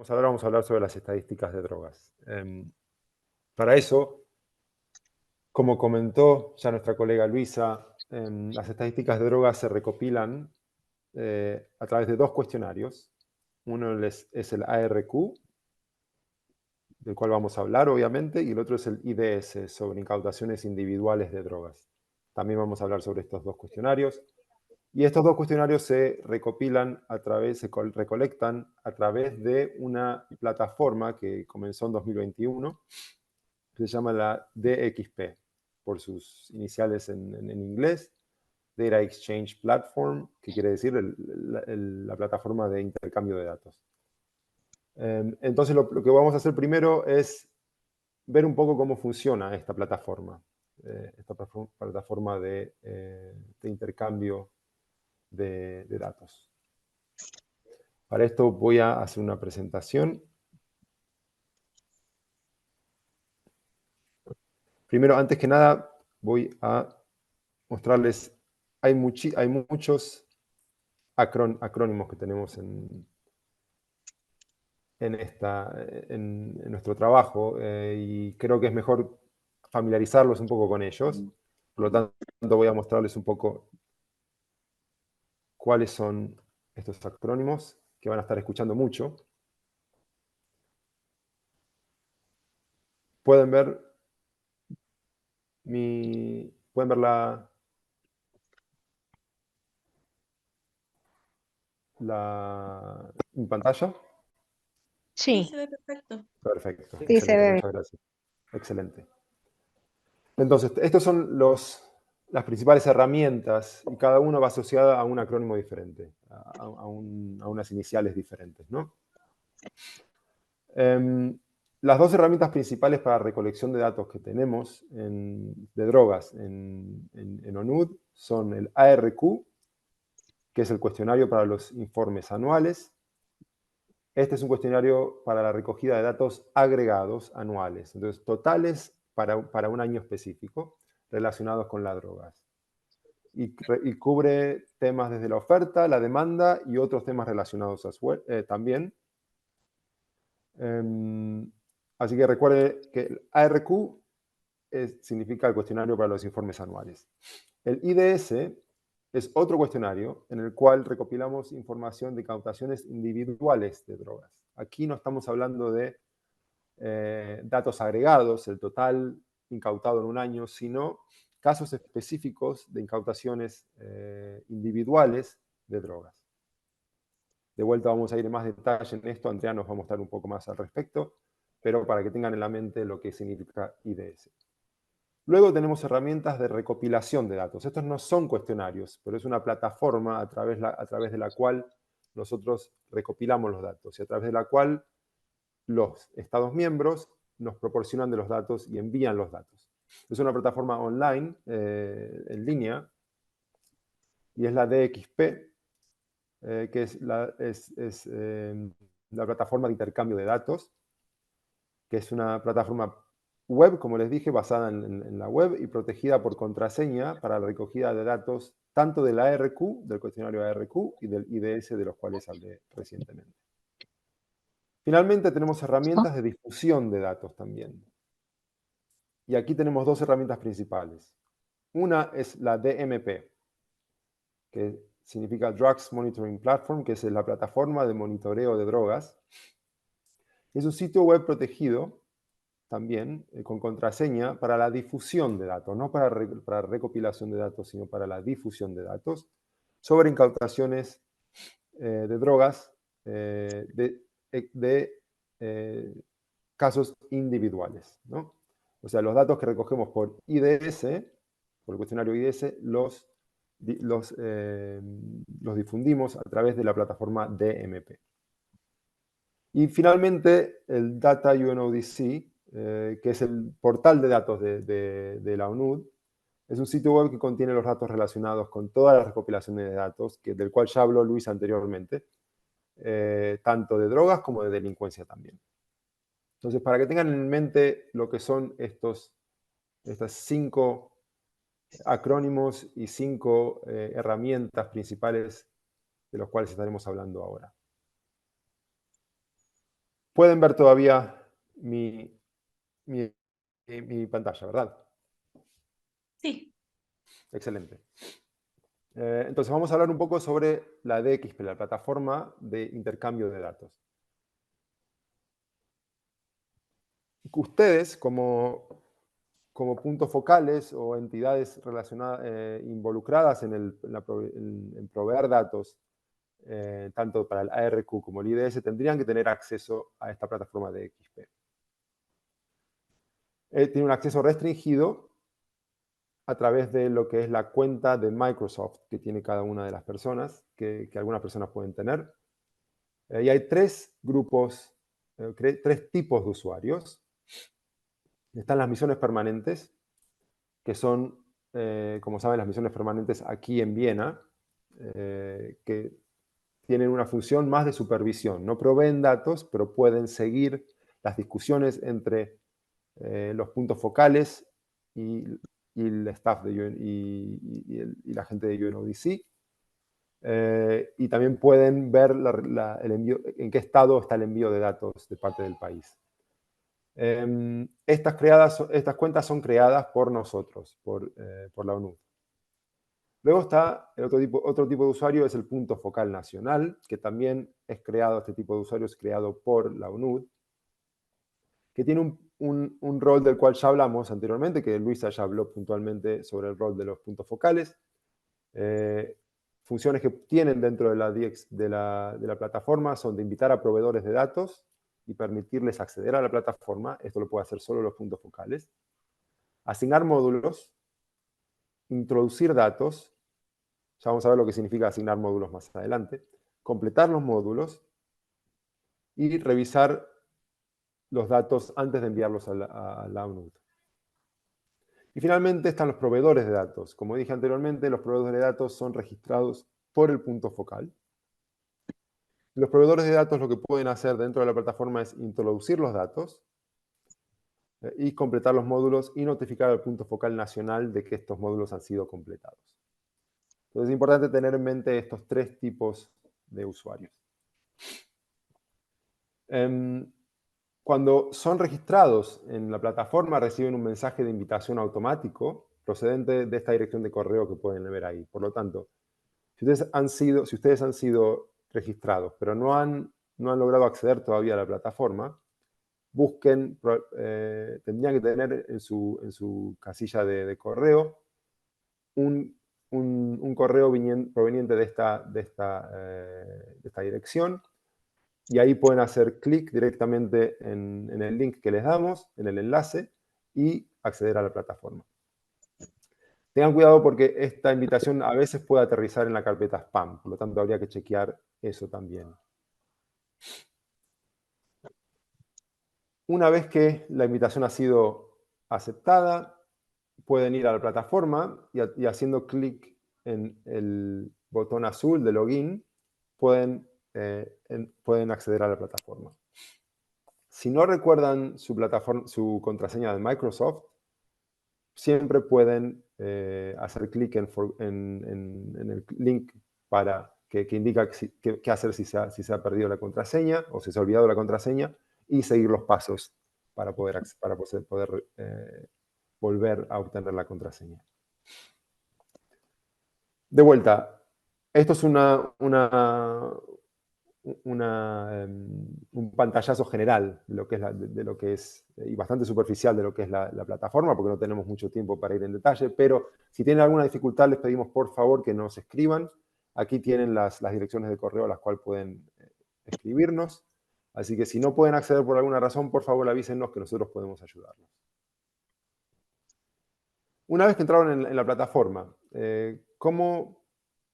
ahora vamos a hablar sobre las estadísticas de drogas. Para eso, como comentó ya nuestra colega Luisa, las estadísticas de drogas se recopilan a través de dos cuestionarios. Uno es el ARQ, del cual vamos a hablar, obviamente, y el otro es el IDS, sobre incautaciones individuales de drogas. También vamos a hablar sobre estos dos cuestionarios. Y estos dos cuestionarios se recopilan recolectan a través de una plataforma que comenzó en 2021, que se llama la DXP, por sus iniciales en inglés, Data Exchange Platform, que quiere decir la plataforma de intercambio de datos. Entonces, lo que vamos a hacer primero es ver un poco cómo funciona esta plataforma de intercambio de datos. Para esto voy a hacer una presentación. Primero, antes que nada, voy a mostrarles, hay muchos acrónimos que tenemos en nuestro trabajo y creo que es mejor familiarizarlos un poco con ellos. Por lo tanto, voy a mostrarles un poco cuáles son estos acrónimos que van a estar escuchando mucho. Pueden ver mi pantalla. Sí, Sí, se ve perfecto. Perfecto, sí se excelente, ve. muchas gracias. Excelente. Entonces, estos son las principales herramientas y cada uno va asociada a un acrónimo diferente, a unas iniciales diferentes, ¿no? Las dos herramientas principales para recolección de datos que tenemos de drogas en ONUD son el ARQ, que es el cuestionario para los informes anuales. Este es un cuestionario para la recogida de datos agregados anuales, entonces totales para un año específico relacionados con las drogas. Y cubre temas desde la oferta, la demanda y otros temas relacionados también. Así que recuerde que el ARQ significa el cuestionario para los informes anuales. El IDS es otro cuestionario en el cual recopilamos información de incautaciones individuales de drogas. Aquí no estamos hablando de datos agregados, el total incautado en un año, sino casos específicos de incautaciones individuales de drogas. De vuelta vamos a ir en más detalle en esto, Andrea nos va a mostrar un poco más al respecto, pero para que tengan en la mente lo que significa IDS. Luego tenemos herramientas de recopilación de datos. Estos no son cuestionarios, pero es una plataforma a través de la cual nosotros recopilamos los datos y a través de la cual los Estados miembros nos proporcionan de los datos y envían los datos. Es una plataforma online, en línea, y es la DXP, que es la plataforma de intercambio de datos, que es una plataforma web, como les dije, basada en la web y protegida por contraseña para la recogida de datos tanto del ARQ, del cuestionario ARQ, y del IDS, de los cuales hablé recientemente. Finalmente, tenemos herramientas de difusión de datos también. Y aquí tenemos dos herramientas principales. Una es la DMP, que significa Drugs Monitoring Platform, que es la plataforma de monitoreo de drogas. Es un sitio web protegido también con contraseña para la difusión de datos, no para recopilación de datos, sino para la difusión de datos sobre incautaciones de drogas de casos individuales, ¿no? O sea, los datos que recogemos por IDS, por el cuestionario IDS, los difundimos a través de la plataforma DMP. Y finalmente, el Data UNODC, que es el portal de datos de la ONUD, es un sitio web que contiene los datos relacionados con todas las recopilaciones de datos, del cual ya habló Luis anteriormente, tanto de drogas como de delincuencia también. Entonces, para que tengan en mente lo que son estas 5 acrónimos y 5 herramientas principales de los cuales estaremos hablando ahora. Pueden ver todavía mi pantalla, ¿verdad? Sí. Excelente. Entonces vamos a hablar un poco sobre la DXP, la plataforma de intercambio de datos. Ustedes, como puntos focales o entidades relacionadas, involucradas en proveer datos, tanto para el ARQ como el IDS, tendrían que tener acceso a esta plataforma de DXP. Tiene un acceso restringido a través de lo que es la cuenta de Microsoft que tiene cada una de las personas, que algunas personas pueden tener. Y hay tres grupos, tres tipos de usuarios. Están las misiones permanentes, que son, como saben, las misiones permanentes aquí en Viena, que tienen una función más de supervisión. No proveen datos, pero pueden seguir las discusiones entre los puntos focales y el staff de y la gente de UNODC. Y también pueden ver el envío, en qué estado está el envío de datos de parte del país. Estas cuentas son creadas por nosotros, por la ONU. Luego está el otro tipo de usuario, es el punto focal nacional, que también es creado, este tipo de usuario es creado por la ONU, que tiene un rol del cual ya hablamos anteriormente, que Luisa ya habló puntualmente sobre el rol de los puntos focales. Funciones que tienen dentro de la plataforma son de invitar a proveedores de datos y permitirles acceder a la plataforma. Esto lo puede hacer solo los puntos focales. Asignar módulos, introducir datos. Ya vamos a ver lo que significa asignar módulos más adelante. Completar los módulos y revisar los datos antes de enviarlos a la ONU. Y finalmente están los proveedores de datos. Como dije anteriormente, los proveedores de datos son registrados por el punto focal. Los proveedores de datos lo que pueden hacer dentro de la plataforma es introducir los datos y completar los módulos y notificar al punto focal nacional de que estos módulos han sido completados. Entonces es importante tener en mente estos tres tipos de usuarios. Cuando son registrados en la plataforma, reciben un mensaje de invitación automático procedente de esta dirección de correo que pueden ver ahí. Por lo tanto, si ustedes han sido registrados, pero no han logrado acceder todavía a la plataforma, tendrían que tener en su casilla de correo un correo proveniente de esta dirección, y ahí pueden hacer clic directamente en el link que les damos, en el enlace, y acceder a la plataforma. Tengan cuidado porque esta invitación a veces puede aterrizar en la carpeta spam, por lo tanto habría que chequear eso también. Una vez que la invitación ha sido aceptada, pueden ir a la plataforma y haciendo clic en el botón azul de login, pueden acceder a la plataforma. Si no recuerdan su contraseña de Microsoft, siempre pueden hacer clic en el link que indica qué hacer si se ha perdido la contraseña o si se ha olvidado la contraseña, y seguir los pasos para poder volver a obtener la contraseña. De vuelta, esto es un pantallazo general de lo que es, y bastante superficial de lo que es la plataforma, porque no tenemos mucho tiempo para ir en detalle, pero si tienen alguna dificultad, les pedimos por favor que nos escriban. Aquí tienen las direcciones de correo a las cuales pueden escribirnos. Así que si no pueden acceder por alguna razón, por favor avísennos que nosotros podemos ayudarlos. Una vez que entraron en la plataforma, ¿cómo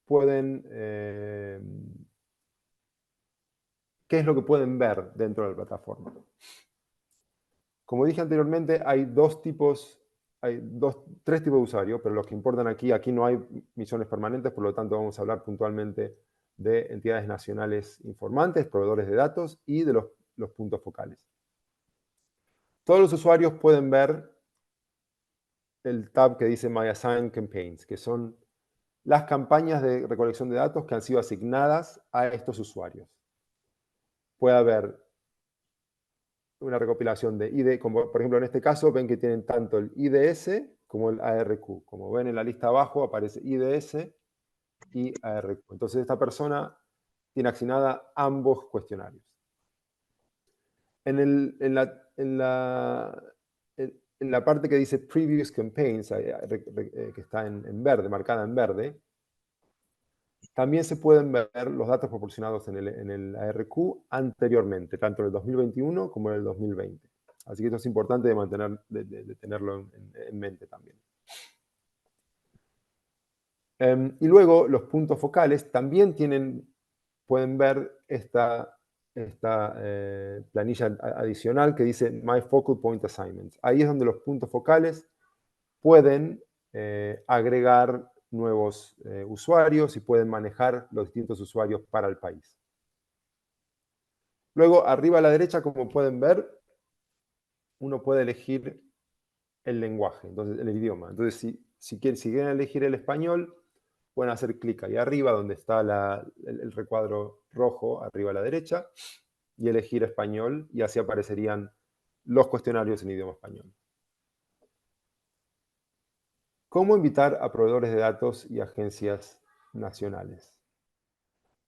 pueden... ¿qué es lo que pueden ver dentro de la plataforma? Como dije anteriormente, hay tres tipos de usuarios, pero los que importan aquí no hay misiones permanentes, por lo tanto vamos a hablar puntualmente de entidades nacionales informantes, proveedores de datos y de los puntos focales. Todos los usuarios pueden ver el tab que dice My Assigned Campaigns, que son las campañas de recolección de datos que han sido asignadas a estos usuarios. Puede haber una recopilación de ID, como por ejemplo en este caso ven que tienen tanto el IDS como el ARQ. Como ven en la lista abajo aparece IDS y ARQ. Entonces esta persona tiene asignada ambos cuestionarios. En la parte que dice Previous Campaigns, que está en verde, marcada en verde, también se pueden ver los datos proporcionados en el ARQ anteriormente, tanto en el 2021 como en el 2020. Así que esto es importante de tenerlo en mente también. Y luego los puntos focales también pueden ver esta planilla adicional que dice My Focal Point Assignments. Ahí es donde los puntos focales pueden agregar nuevos usuarios y pueden manejar los distintos usuarios para el país. Luego, arriba a la derecha, como pueden ver, uno puede elegir el lenguaje, entonces el idioma. Entonces, si quieren elegir el español, pueden hacer clic ahí arriba donde está el recuadro rojo, arriba a la derecha, y elegir español, y así aparecerían los cuestionarios en idioma español. ¿Cómo invitar a proveedores de datos y agencias nacionales?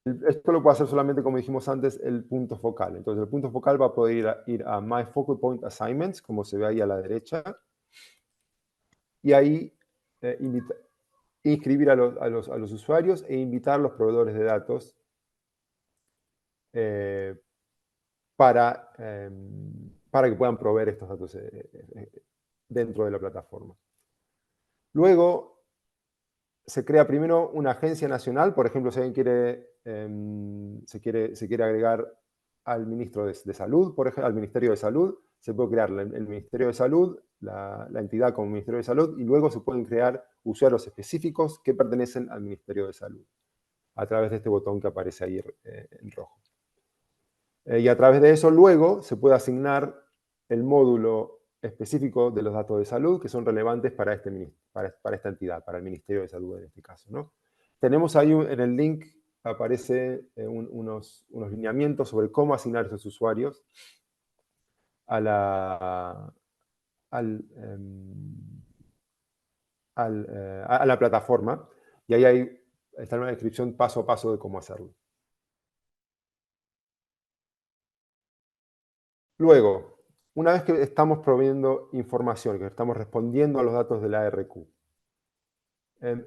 Esto lo puede hacer solamente, como dijimos antes, el punto focal. Entonces, el punto focal va a poder ir a My Focal Point Assignments, como se ve ahí a la derecha, y ahí inscribir a los usuarios e invitar a los proveedores de datos para que puedan proveer estos datos dentro de la plataforma. Luego, se crea primero una agencia nacional. Por ejemplo, si alguien se quiere agregar al ministro de Salud, por ejemplo, al Ministerio de Salud, se puede crear el Ministerio de Salud, la entidad como Ministerio de Salud, y luego se pueden crear usuarios específicos que pertenecen al Ministerio de Salud, a través de este botón que aparece ahí en rojo. Y a través de eso luego se puede asignar el módulo específico de los datos de salud que son relevantes para esta entidad, para el Ministerio de Salud en este caso, ¿no? Tenemos ahí en el link, aparece unos lineamientos sobre cómo asignar esos usuarios a la plataforma, y ahí está una descripción paso a paso de cómo hacerlo. Luego, una vez que estamos proveyendo información, que estamos respondiendo a los datos de la ARQ,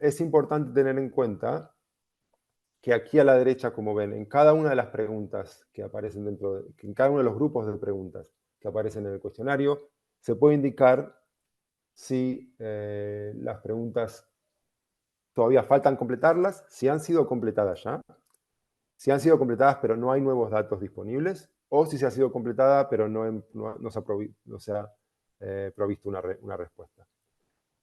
es importante tener en cuenta que aquí a la derecha, como ven, en cada una de las preguntas que aparecen en cada uno de los grupos de preguntas que aparecen en el cuestionario, se puede indicar si las preguntas todavía faltan completarlas, si han sido completadas ya, si han sido completadas pero no hay nuevos datos disponibles, o si se ha sido completada pero no se ha provisto una respuesta.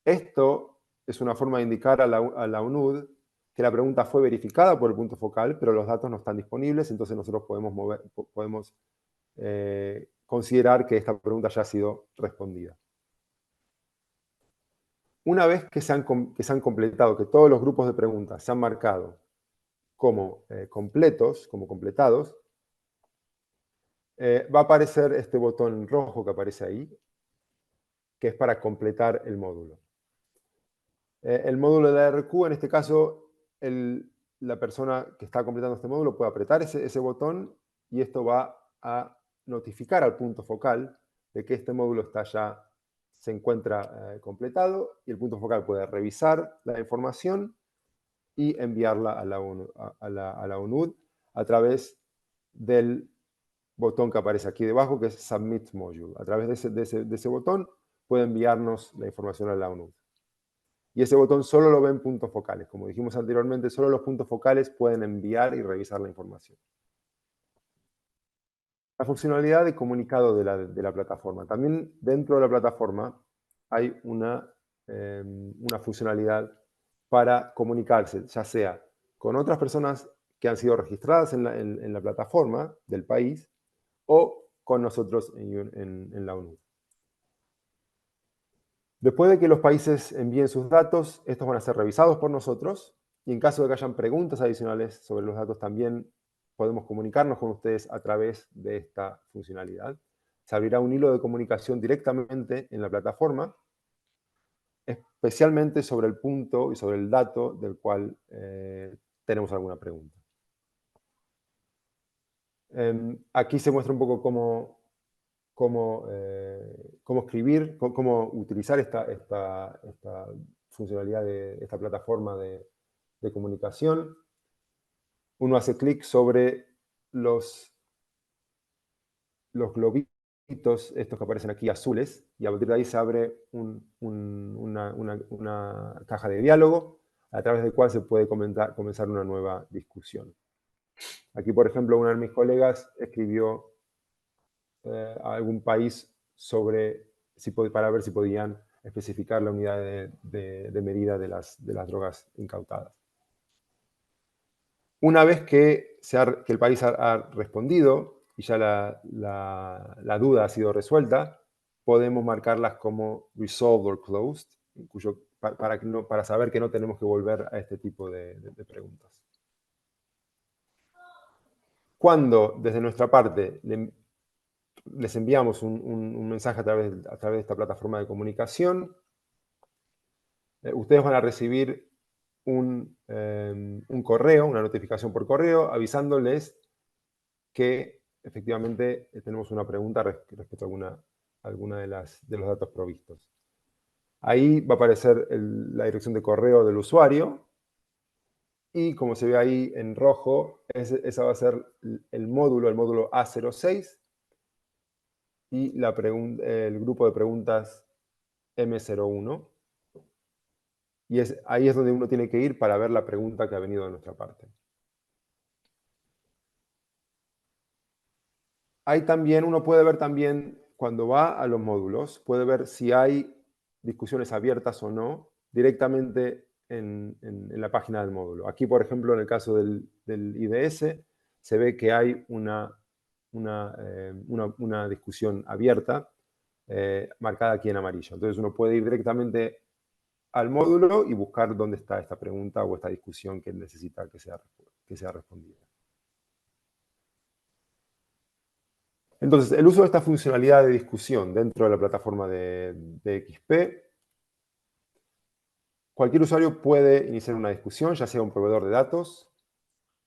Esto es una forma de indicar a la UNUD que la pregunta fue verificada por el punto focal, pero los datos no están disponibles, entonces nosotros podemos considerar que esta pregunta ya ha sido respondida. Una vez que se han completado, que todos los grupos de preguntas se han marcado como completados, va a aparecer este botón rojo que aparece ahí, que es para completar el módulo. El módulo de la ARQ, en este caso, la persona que está completando este módulo puede apretar ese botón y esto va a notificar al punto focal de que este módulo se encuentra completado, y el punto focal puede revisar la información y enviarla a la UNUD a través del botón que aparece aquí debajo, que es Submit Module. A través de ese botón puede enviarnos la información a la UNUD. Y ese botón solo lo ven puntos focales. Como dijimos anteriormente, solo los puntos focales pueden enviar y revisar la información. La funcionalidad de comunicado de la plataforma. También dentro de la plataforma hay una funcionalidad para comunicarse, ya sea con otras personas que han sido registradas en la plataforma del país o con nosotros en la UNUD. Después de que los países envíen sus datos, estos van a ser revisados por nosotros, y en caso de que hayan preguntas adicionales sobre los datos, también podemos comunicarnos con ustedes a través de esta funcionalidad. se abrirá un hilo de comunicación directamente en la plataforma, especialmente sobre el punto y sobre el dato del cual tenemos alguna pregunta. Aquí se muestra un poco cómo escribir, cómo utilizar esta funcionalidad de esta plataforma de comunicación. Uno hace clic sobre los globitos, estos que aparecen aquí azules, y a partir de ahí se abre una caja de diálogo a través del cual se puede comenzar una nueva discusión. Aquí, por ejemplo, una de mis colegas escribió a algún país para ver si podían especificar la unidad de medida de las drogas incautadas. Una vez que el país ha respondido y ya la duda ha sido resuelta, podemos marcarlas como resolved or closed, para saber que no tenemos que volver a este tipo de preguntas. Cuando desde nuestra parte les enviamos un mensaje a través de esta plataforma de comunicación, ustedes van a recibir un correo, una notificación por correo, avisándoles que efectivamente tenemos una pregunta respecto a alguna de los datos provistos. Ahí va a aparecer la dirección de correo del usuario y como se ve ahí en rojo, esa va a ser el módulo A06 y el grupo de preguntas M01. Y ahí es donde uno tiene que ir para ver la pregunta que ha venido de nuestra parte. Uno puede ver también, cuando va a los módulos, puede ver si hay discusiones abiertas o no directamente en la página del módulo. Aquí, por ejemplo, en el caso del IDS, se ve que hay una discusión abierta marcada aquí en amarillo. Entonces uno puede ir directamente al módulo y buscar dónde está esta pregunta o esta discusión que necesita que sea respondida. Entonces, el uso de esta funcionalidad de discusión dentro de la plataforma de XP, cualquier usuario puede iniciar una discusión, ya sea un proveedor de datos,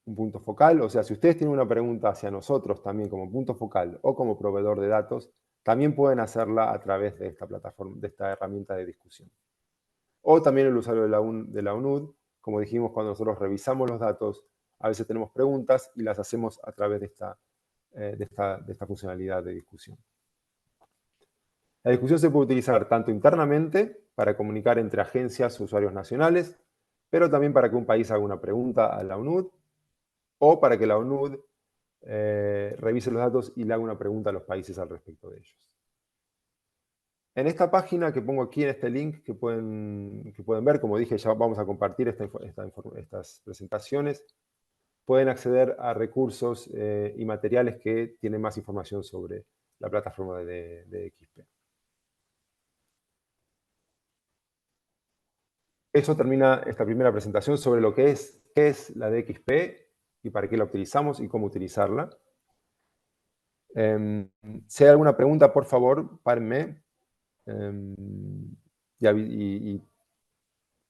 un punto focal, o sea, si ustedes tienen una pregunta hacia nosotros también como punto focal o como proveedor de datos, también pueden hacerla a través de esta plataforma, de esta herramienta de discusión. O también el usuario de la UNUD, como dijimos, cuando nosotros revisamos los datos, a veces tenemos preguntas y las hacemos a través de esta funcionalidad de discusión. La discusión se puede utilizar tanto internamente para comunicar entre agencias o usuarios nacionales, pero también para que un país haga una pregunta a la ONUD o para que la ONUD revise los datos y le haga una pregunta a los países al respecto de ellos. En esta página que pongo aquí en este link que pueden ver, como dije, ya vamos a compartir estas presentaciones, pueden acceder a recursos y materiales que tienen más información sobre la plataforma de XP. Eso termina esta primera presentación sobre lo que qué es la DXP y para qué la utilizamos y cómo utilizarla. Si hay alguna pregunta, por favor, párenme. Y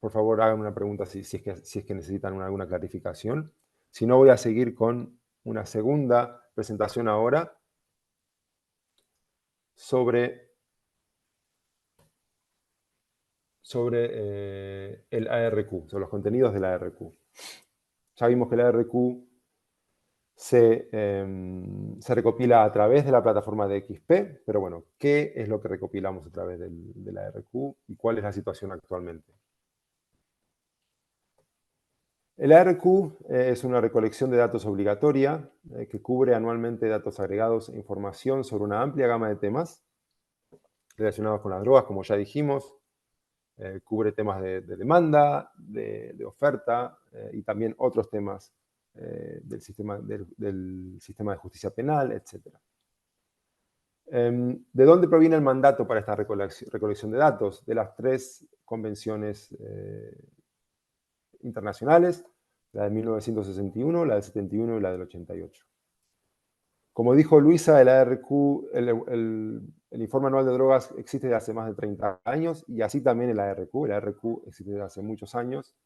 por favor, hagan una pregunta si es que necesitan alguna clarificación. Si no, voy a seguir con una segunda presentación ahora sobre el ARQ, sobre los contenidos del ARQ. Ya vimos que el ARQ se recopila a través de la plataforma de XP, pero bueno, ¿qué es lo que recopilamos a través del ARQ y cuál es la situación actualmente? El ARQ es una recolección de datos obligatoria que cubre anualmente datos agregados e información sobre una amplia gama de temas relacionados con las drogas, como ya dijimos. Cubre temas de demanda, de oferta y también otros temas del sistema de justicia penal, etc. ¿De dónde proviene el mandato para esta recolección de datos? De las 3 convenciones internacionales, la de 1961, la del 71 y la del 88. Como dijo Luisa, el ARQ, el informe anual de drogas existe desde hace más de 30 años y así también el ARQ. El ARQ existe desde hace muchos años.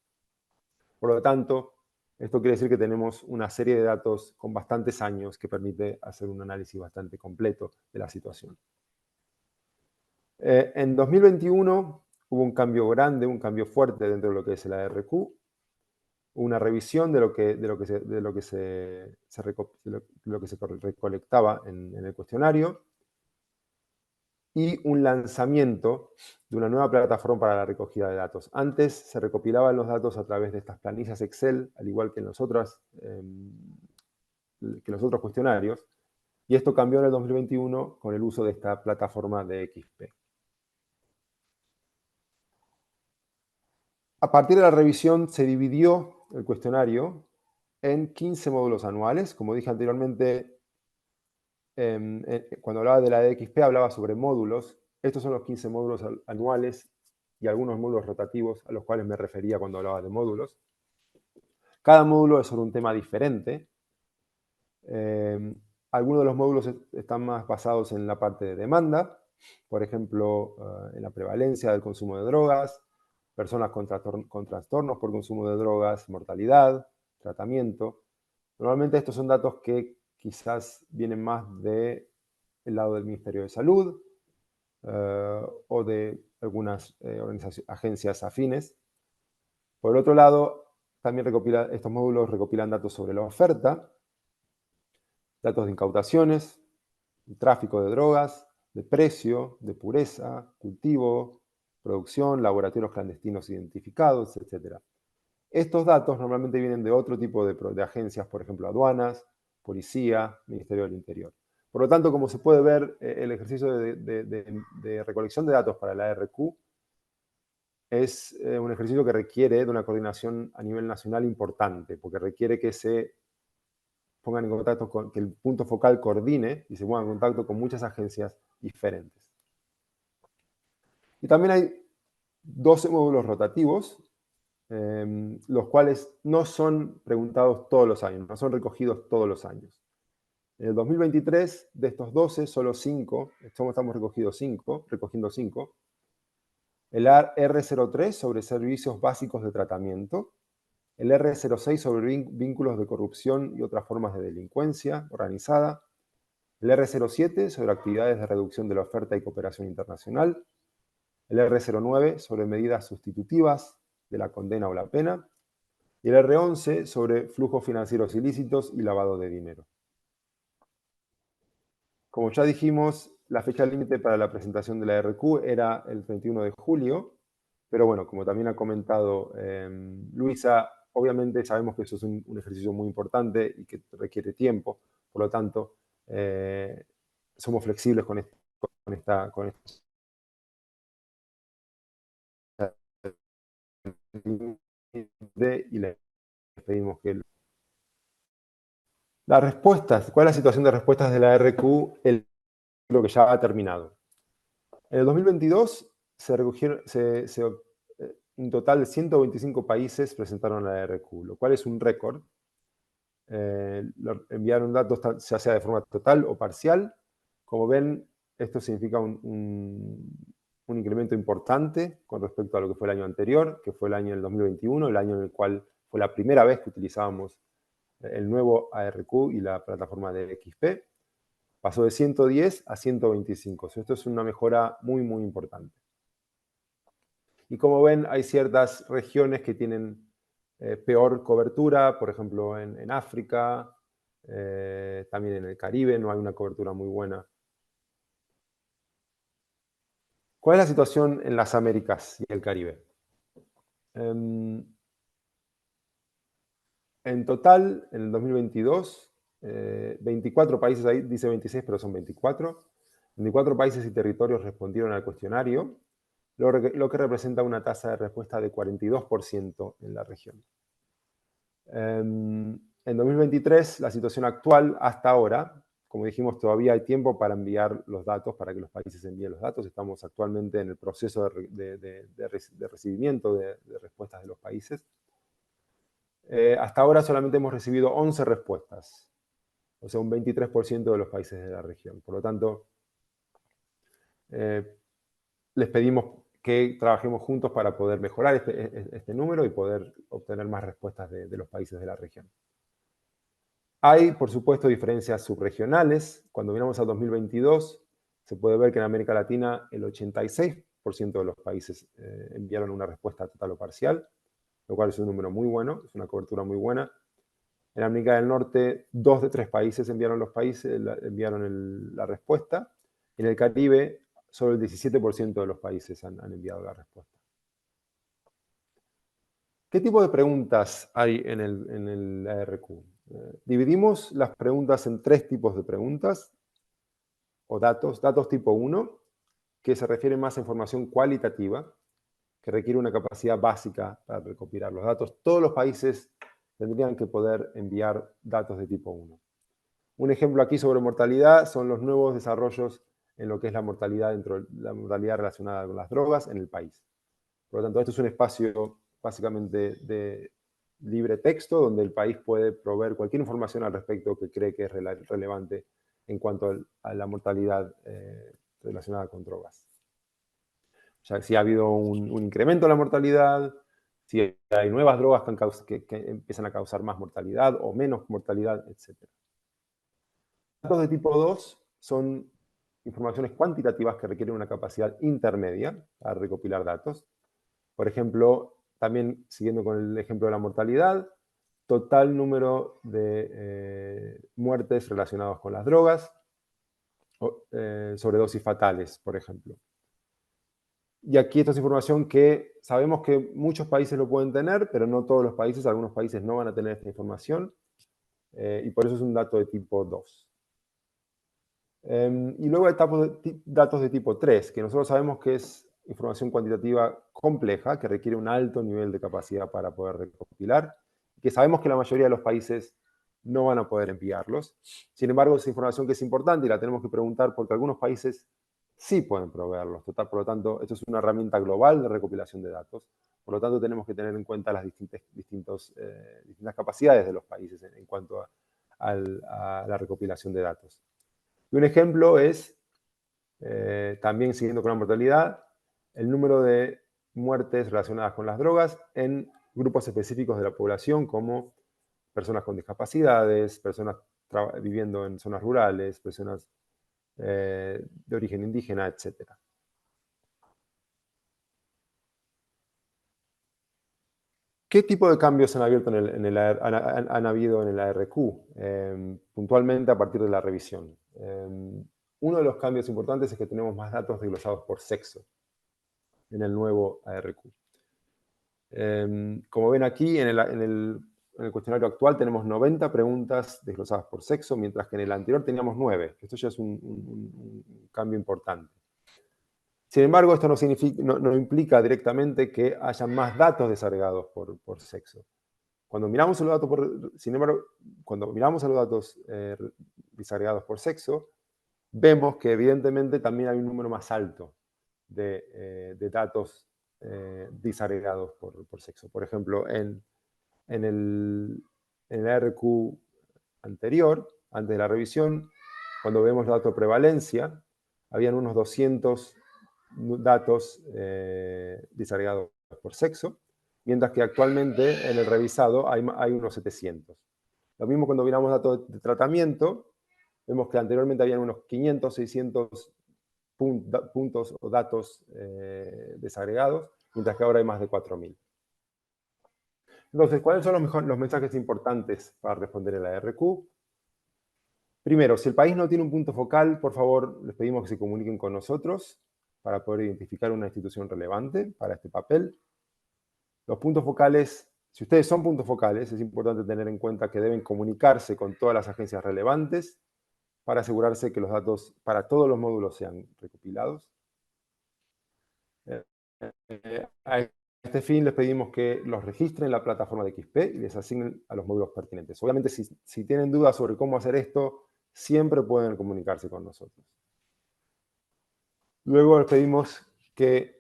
Por lo tanto, esto quiere decir que tenemos una serie de datos con bastantes años que permite hacer un análisis bastante completo de la situación. En 2021 hubo un cambio grande, un cambio fuerte dentro de lo que es el ARQ, una revisión de lo que se recolectaba en el cuestionario y un lanzamiento de una nueva plataforma para la recogida de datos. Antes se recopilaban los datos a través de estas planillas Excel, al igual que en los otros cuestionarios, y esto cambió en el 2021 con el uso de esta plataforma de XP. A partir de la revisión se dividió el cuestionario en 15 módulos anuales. Como dije anteriormente, cuando hablaba de la DXP hablaba sobre módulos. Estos son los 15 módulos anuales y algunos módulos rotativos a los cuales me refería cuando hablaba de módulos. Cada módulo es sobre un tema diferente. Algunos de los módulos están más basados en la parte de demanda, por ejemplo, en la prevalencia del consumo de drogas, personas con trastornos por consumo de drogas, mortalidad, tratamiento. Normalmente estos son datos que quizás vienen más del lado del Ministerio de Salud o de algunas agencias afines. Por el otro lado, también estos módulos recopilan datos sobre la oferta, datos de incautaciones, tráfico de drogas, de precio, de pureza, cultivo, producción, laboratorios clandestinos identificados, etc. Estos datos normalmente vienen de otro tipo de agencias, por ejemplo, aduanas, policía, Ministerio del Interior. Por lo tanto, como se puede ver, el ejercicio de recolección de datos para la ARQ es un ejercicio que requiere de una coordinación a nivel nacional importante, porque requiere que se pongan en contacto que el punto focal coordine y se ponga en contacto con muchas agencias diferentes. Y también hay 12 módulos rotativos, los cuales no son preguntados todos los años, no son recogidos todos los años. En el 2023, de estos 12, solo 5, estamos recogiendo 5. El R03 sobre servicios básicos de tratamiento, el R06 sobre vínculos de corrupción y otras formas de delincuencia organizada, el R07 sobre actividades de reducción de la oferta y cooperación internacional, el R09 sobre medidas sustitutivas de la condena o la pena, y el R11 sobre flujos financieros ilícitos y lavado de dinero. Como ya dijimos, la fecha límite para la presentación de la RQ era el 31 de julio, pero bueno, como también ha comentado Luisa, obviamente sabemos que eso es un ejercicio muy importante y que requiere tiempo, por lo tanto, somos flexibles con esta y les pedimos que las respuestas, ¿cuál es la situación de respuestas de la RQ? Lo que ya ha terminado. En el 2022 se recogieron, un total de 125 países presentaron la RQ, lo cual es un récord. Enviaron datos ya sea de forma total o parcial. Como ven, esto significa un incremento importante con respecto a lo que fue el año anterior, que fue el año del 2021, el año en el cual fue la primera vez que utilizábamos el nuevo ARQ y la plataforma de XP. Pasó de 110 a 125. Esto es una mejora muy, muy importante. Y como ven, hay ciertas regiones que tienen peor cobertura, por ejemplo, en África, también en el Caribe no hay una cobertura muy buena. ¿Cuál es la situación en las Américas y el Caribe? En total, en el 2022, 24 países, ahí dice 26, pero son 24. 24 países y territorios respondieron al cuestionario, lo que representa una tasa de respuesta de 42% en la región. En 2023, la situación actual, hasta ahora, como dijimos, todavía hay tiempo para enviar los datos, para que los países envíen los datos. Estamos actualmente en el proceso de recibimiento de respuestas de los países. Hasta ahora solamente hemos recibido 11 respuestas. o sea, un 23% de los países de la región. Por lo tanto, les pedimos que trabajemos juntos para poder mejorar este número y poder obtener más respuestas de los países de la región. Hay, por supuesto, diferencias subregionales. Cuando miramos a 2022, se puede ver que en América Latina el 86% de los países enviaron una respuesta total o parcial, lo cual es un número muy bueno, es una cobertura muy buena. En América del Norte, 2 de 3 países enviaron la respuesta. En el Caribe, solo el 17% de los países han enviado la respuesta. ¿Qué tipo de preguntas hay en el ARQ? Dividimos las preguntas en 3 tipos de preguntas o datos. Datos tipo 1, que se refiere más a información cualitativa, que requiere una capacidad básica para recopilar los datos. Todos los países tendrían que poder enviar datos de tipo 1. Un ejemplo aquí sobre mortalidad son los nuevos desarrollos en lo que es la mortalidad relacionada con las drogas en el país. Por lo tanto, esto es un espacio básicamente de libre texto, donde el país puede proveer cualquier información al respecto que cree que es relevante en cuanto a la mortalidad relacionada con drogas. O sea, si ha habido un incremento en la mortalidad, si hay nuevas drogas que empiezan a causar más mortalidad o menos mortalidad, etc. Datos de tipo 2 son informaciones cuantitativas que requieren una capacidad intermedia para recopilar datos. Por ejemplo, también siguiendo con el ejemplo de la mortalidad, total número de muertes relacionadas con las drogas, sobredosis fatales, por ejemplo. Y aquí esta es información que sabemos que muchos países lo pueden tener, pero no todos los países, algunos países no van a tener esta información, y por eso es un dato de tipo 2. Y luego hay datos de tipo 3, que nosotros sabemos que es información cuantitativa compleja, que requiere un alto nivel de capacidad para poder recopilar, que sabemos que la mayoría de los países no van a poder enviarlos. Sin embargo, es información que es importante y la tenemos que preguntar porque algunos países sí pueden proveerlos. Por lo tanto, esto es una herramienta global de recopilación de datos. Por lo tanto, tenemos que tener en cuenta las distintas capacidades de los países en cuanto a la recopilación de datos. Y un ejemplo es, también siguiendo con la mortalidad, el número de muertes relacionadas con las drogas en grupos específicos de la población, como personas con discapacidades, personas viviendo en zonas rurales, personas de origen indígena, etc. ¿Qué tipo de cambios han habido en el ARQ? Puntualmente a partir de la revisión. Uno de los cambios importantes es que tenemos más datos desglosados por sexo en el nuevo ARQ. Como ven aquí, en el cuestionario actual tenemos 90 preguntas desglosadas por sexo, mientras que en el anterior teníamos 9. Esto ya es un cambio importante. Sin embargo, esto no implica directamente que haya más datos desagregados por sexo. Cuando miramos a los datos, sin embargo, cuando miramos a los datos desagregados por sexo, vemos que evidentemente también hay un número más alto de datos disagregados por sexo. Por ejemplo, en el ARQ anterior, antes de la revisión, cuando vemos los datos de prevalencia, habían unos 200 datos disagregados por sexo, mientras que actualmente en el revisado hay unos 700. Lo mismo cuando miramos datos de tratamiento, vemos que anteriormente habían unos 500, 600 puntos o datos desagregados, mientras que ahora hay más de 4.000. Entonces, ¿cuáles son los mensajes importantes para responder el ARQ? Primero, si el país no tiene un punto focal, por favor, les pedimos que se comuniquen con nosotros para poder identificar una institución relevante para este papel. Los puntos focales, si ustedes son puntos focales, es importante tener en cuenta que deben comunicarse con todas las agencias relevantes para asegurarse que los datos para todos los módulos sean recopilados. A este fin les pedimos que los registren en la plataforma de XP y les asignen a los módulos pertinentes. Obviamente, si tienen dudas sobre cómo hacer esto, siempre pueden comunicarse con nosotros. Luego les pedimos que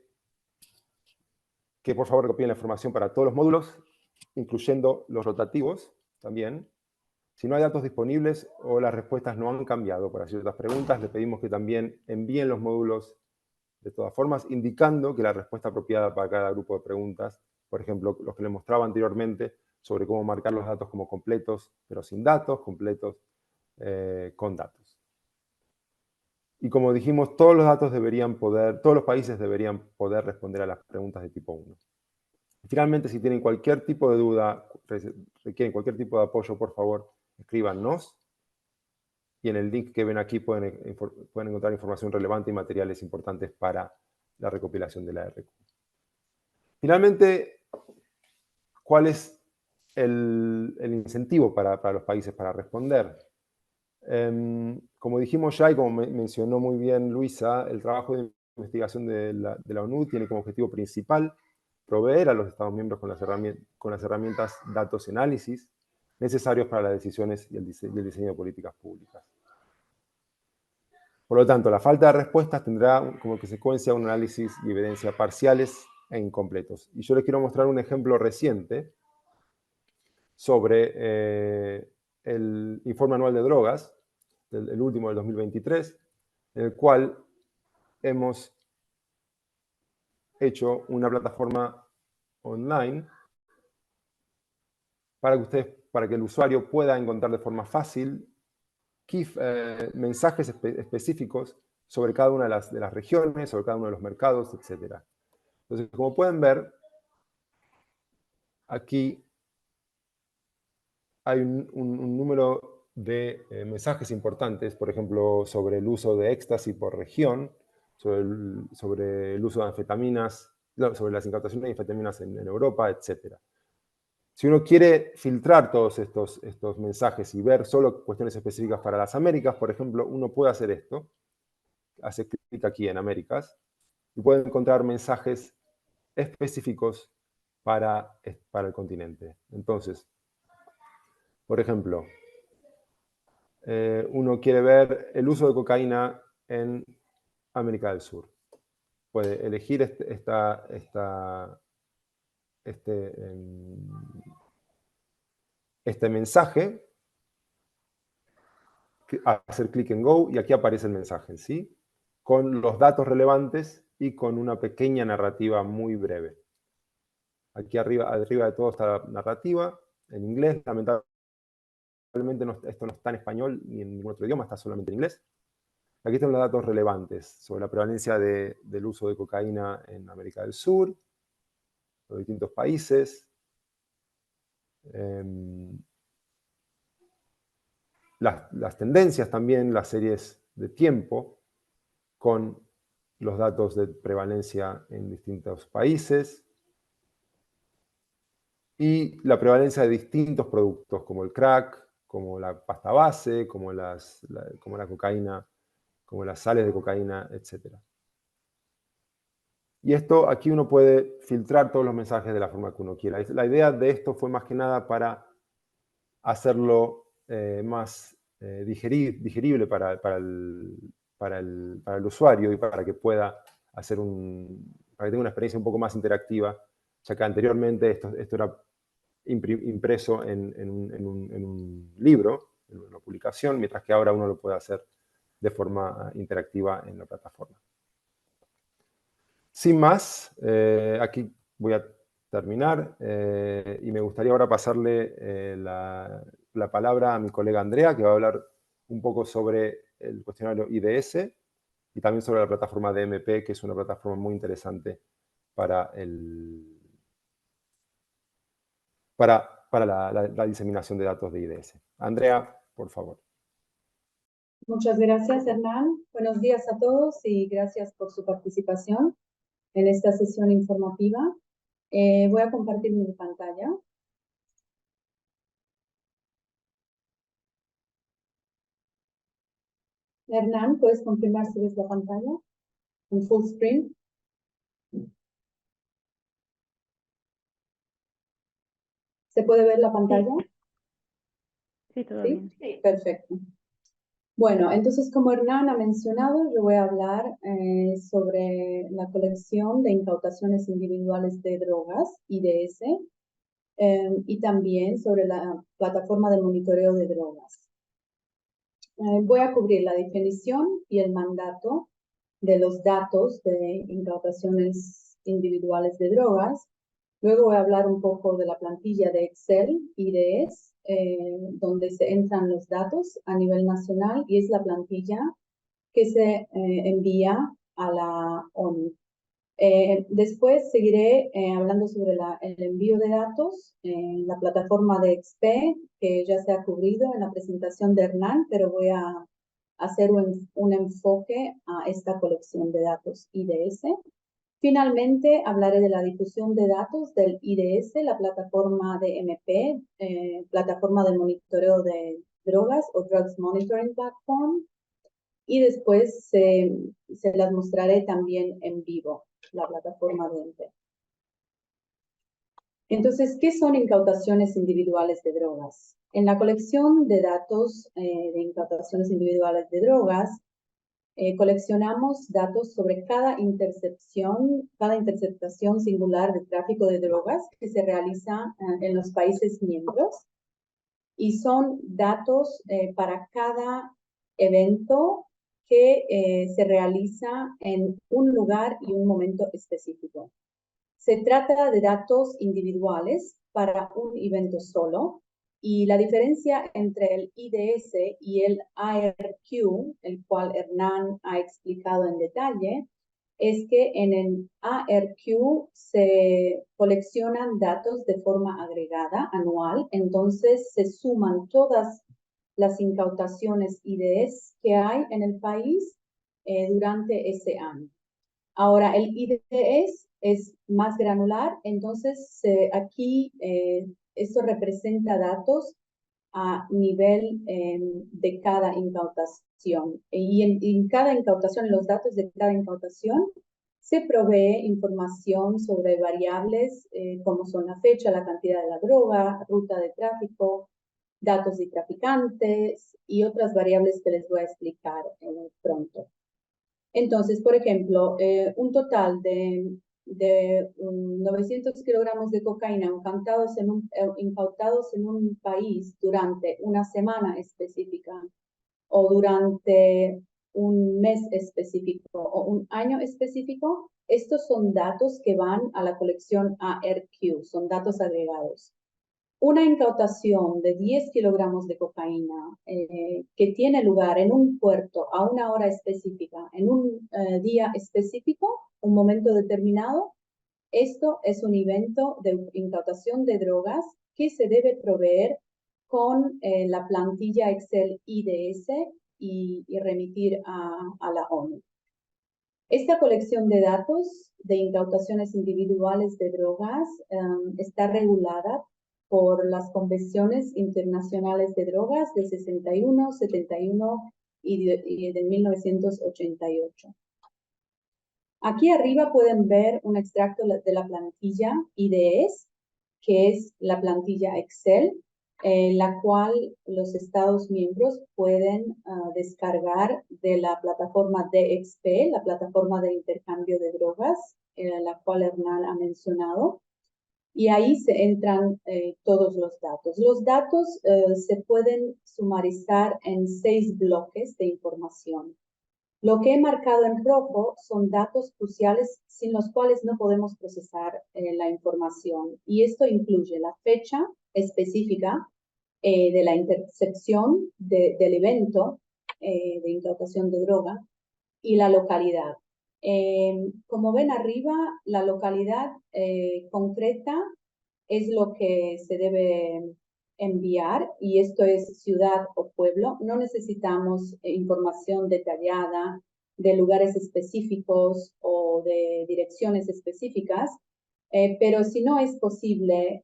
por favor recopilen la información para todos los módulos, incluyendo los rotativos también. Si no hay datos disponibles o las respuestas no han cambiado para ciertas preguntas, le pedimos que también envíen los módulos de todas formas, indicando que la respuesta apropiada para cada grupo de preguntas, por ejemplo, los que les mostraba anteriormente, sobre cómo marcar los datos como completos, pero sin datos, completos con datos. Y como dijimos, todos los países deberían poder responder a las preguntas de tipo 1. Finalmente, si tienen cualquier tipo de duda, requieren cualquier tipo de apoyo, por favor, escríbanos. Y en el link que ven aquí pueden encontrar información relevante y materiales importantes para la recopilación de la ARQ. Finalmente, ¿cuál es el incentivo para los países para responder? Como dijimos ya y como mencionó muy bien Luisa, el trabajo de investigación de la ONU tiene como objetivo principal proveer a los Estados miembros con las herramientas datos y análisis necesarios para las decisiones y el diseño de políticas públicas. Por lo tanto, la falta de respuestas tendrá como consecuencia un análisis y evidencia parciales e incompletos. Y yo les quiero mostrar un ejemplo reciente sobre el informe anual de drogas, el último del 2023, en el cual hemos hecho una plataforma online para que el usuario pueda encontrar de forma fácil mensajes específicos sobre cada una de las regiones, sobre cada uno de los mercados, etc. Entonces, como pueden ver, aquí hay un número de mensajes importantes, por ejemplo, sobre el uso de éxtasis por región, sobre el uso de anfetaminas, sobre las incautaciones de anfetaminas en Europa, etc. Si uno quiere filtrar todos estos mensajes y ver solo cuestiones específicas para las Américas, por ejemplo, uno puede hacer esto. Hace clic aquí en Américas y puede encontrar mensajes específicos para el continente. Entonces, por ejemplo, uno quiere ver el uso de cocaína en América del Sur. Puede elegir este mensaje, hacer clic en Go y aquí aparece el mensaje, ¿sí? Con los datos relevantes y con una pequeña narrativa muy breve. Aquí arriba de todo está la narrativa, en inglés, lamentablemente esto no está en español ni en ningún otro idioma, está solamente en inglés. Aquí están los datos relevantes sobre la prevalencia del uso de cocaína en América del Sur, los distintos países. Las tendencias también, las series de tiempo, con los datos de prevalencia en distintos países. Y la prevalencia de distintos productos, como el crack, como la pasta base, como la cocaína, como las sales de cocaína, etc. Y esto, aquí uno puede filtrar todos los mensajes de la forma que uno quiera. La idea de esto fue más que nada para hacerlo más digerible para el usuario y para que pueda para que tenga una experiencia un poco más interactiva, ya que anteriormente esto era impreso en un libro, en una publicación, mientras que ahora uno lo puede hacer de forma interactiva en la plataforma. Sin más, aquí voy a terminar y me gustaría ahora pasarle la palabra a mi colega Andrea, que va a hablar un poco sobre el cuestionario IDS y también sobre la plataforma DMP, que es una plataforma muy interesante para la diseminación de datos de IDS. Andrea, por favor. Muchas gracias, Hernán. Buenos días a todos y gracias por su participación en esta sesión informativa. Voy a compartir mi pantalla. Hernán, ¿puedes confirmar si ves la pantalla en full screen? ¿Se puede ver la pantalla? Sí, todo bien. Sí, perfecto. Bueno, entonces como Hernán ha mencionado, yo voy a hablar sobre la colección de incautaciones individuales de drogas, IDS, y también sobre la plataforma de monitoreo de drogas. Voy a cubrir la definición y el mandato de los datos de incautaciones individuales de drogas. Luego voy a hablar un poco de la plantilla de Excel, IDS, donde se entran los datos a nivel nacional y es la plantilla que se envía a la ONU. Después seguiré hablando sobre el envío de datos en la plataforma de XP, que ya se ha cubrido en la presentación de Hernán, pero voy a hacer un enfoque a esta colección de datos IDS. Finalmente, hablaré de la difusión de datos del IDS, la plataforma de MP, plataforma de monitoreo de drogas o Drugs Monitoring Platform, y después se las mostraré también en vivo, la plataforma de MP. Entonces, ¿qué son incautaciones individuales de drogas? En la colección de datos de incautaciones individuales de drogas, coleccionamos datos sobre cada interceptación singular de tráfico de drogas que se realiza en los países miembros, y son datos para cada evento que se realiza en un lugar y un momento específico. Se trata de datos individuales para un evento solo, y la diferencia entre el IDS y el ARQ, el cual Hernán ha explicado en detalle, es que en el ARQ se coleccionan datos de forma agregada anual, entonces se suman todas las incautaciones IDS que hay en el país durante ese año. Ahora, el IDS es más granular, entonces aquí esto representa datos a nivel de cada incautación. Y en cada incautación, en los datos de cada incautación, se provee información sobre variables como son la fecha, la cantidad de la droga, ruta de tráfico, datos de traficantes y otras variables que les voy a explicar pronto. Entonces, por ejemplo, un total de 900 kilogramos de cocaína incautados en un país durante una semana específica o durante un mes específico o un año específico, estos son datos que van a la colección ARQ, son datos agregados. Una incautación de 10 kilogramos de cocaína que tiene lugar en un puerto a una hora específica, en un día específico, un momento determinado, esto es un evento de incautación de drogas que se debe proveer con la plantilla Excel IDS y remitir a la ONU. Esta colección de datos de incautaciones individuales de drogas está regulada por las convenciones internacionales de drogas de 61, 71 y de 1988. Aquí arriba pueden ver un extracto de la plantilla IDS, que es la plantilla Excel, la cual los Estados miembros pueden descargar de la plataforma DXP, la plataforma de intercambio de drogas, la cual Hernán ha mencionado. Y ahí se entran todos los datos. Los datos se pueden sumarizar en 6 bloques de información. Lo que he marcado en rojo son datos cruciales sin los cuales no podemos procesar la información. Y esto incluye la fecha específica de la intercepción del evento de incautación de droga y la localidad. Como ven arriba, la localidad concreta es lo que se debe enviar, y esto es ciudad o pueblo. No necesitamos información detallada de lugares específicos o de direcciones específicas, pero si no es posible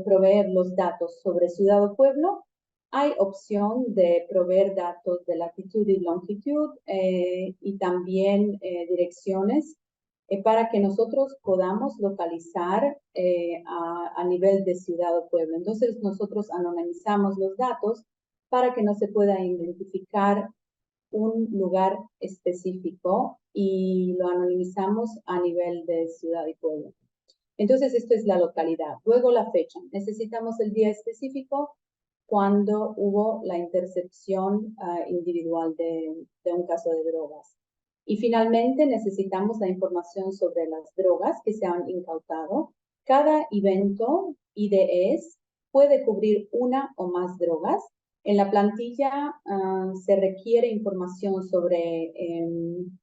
proveer los datos sobre ciudad o pueblo, hay opción de proveer datos de latitud y longitud y también direcciones para que nosotros podamos localizar a nivel de ciudad o pueblo. Entonces nosotros anonimizamos los datos para que no se pueda identificar un lugar específico y lo anonimizamos a nivel de ciudad y pueblo. Entonces, esto es la localidad. Luego la fecha. Necesitamos el día específico cuando hubo la intercepción individual de un caso de drogas. Y finalmente necesitamos la información sobre las drogas que se han incautado. Cada evento IDES puede cubrir una o más drogas. En la plantilla se requiere información sobre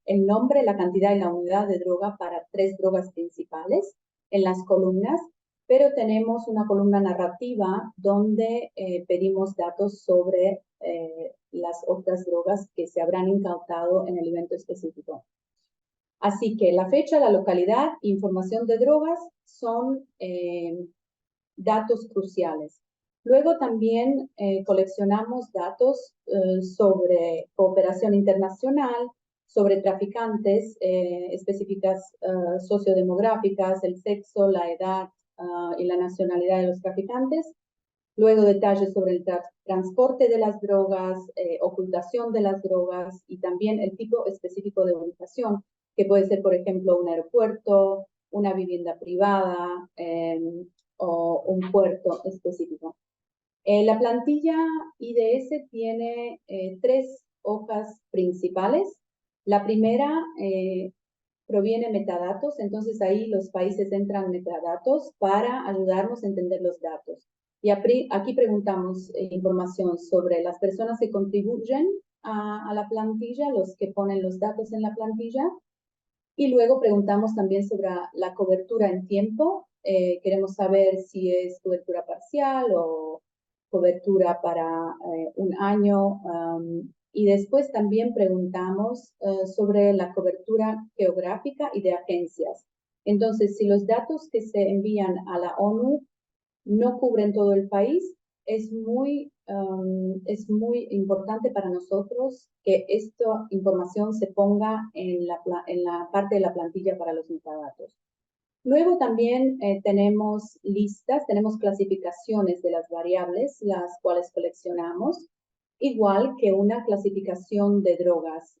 el nombre, la cantidad y la unidad de droga para 3 drogas principales en las columnas, pero tenemos una columna narrativa donde pedimos datos sobre las otras drogas que se habrán incautado en el evento específico. Así que la fecha, la localidad, información de drogas son datos cruciales. Luego también coleccionamos datos sobre cooperación internacional, sobre traficantes, específicas sociodemográficas, el sexo, la edad y la nacionalidad de los traficantes. Luego detalles sobre el transporte de las drogas, ocultación de las drogas y también el tipo específico de ubicación, que puede ser, por ejemplo, un aeropuerto, una vivienda privada o un puerto específico. La plantilla IDS tiene 3 hojas principales. La primera proviene metadatos, entonces ahí los países entran metadatos para ayudarnos a entender los datos. Y aquí preguntamos información sobre las personas que contribuyen a la plantilla, los que ponen los datos en la plantilla. Y luego preguntamos también sobre la cobertura en tiempo. Queremos saber si es cobertura parcial o cobertura para un año. Y después también preguntamos sobre la cobertura geográfica y de agencias. Entonces, si los datos que se envían a la ONU no cubren todo el país, es muy importante para nosotros que esta información se ponga en la parte de la plantilla para los metadatos. Luego también tenemos listas, tenemos clasificaciones de las variables, las cuales coleccionamos, igual que una clasificación de drogas.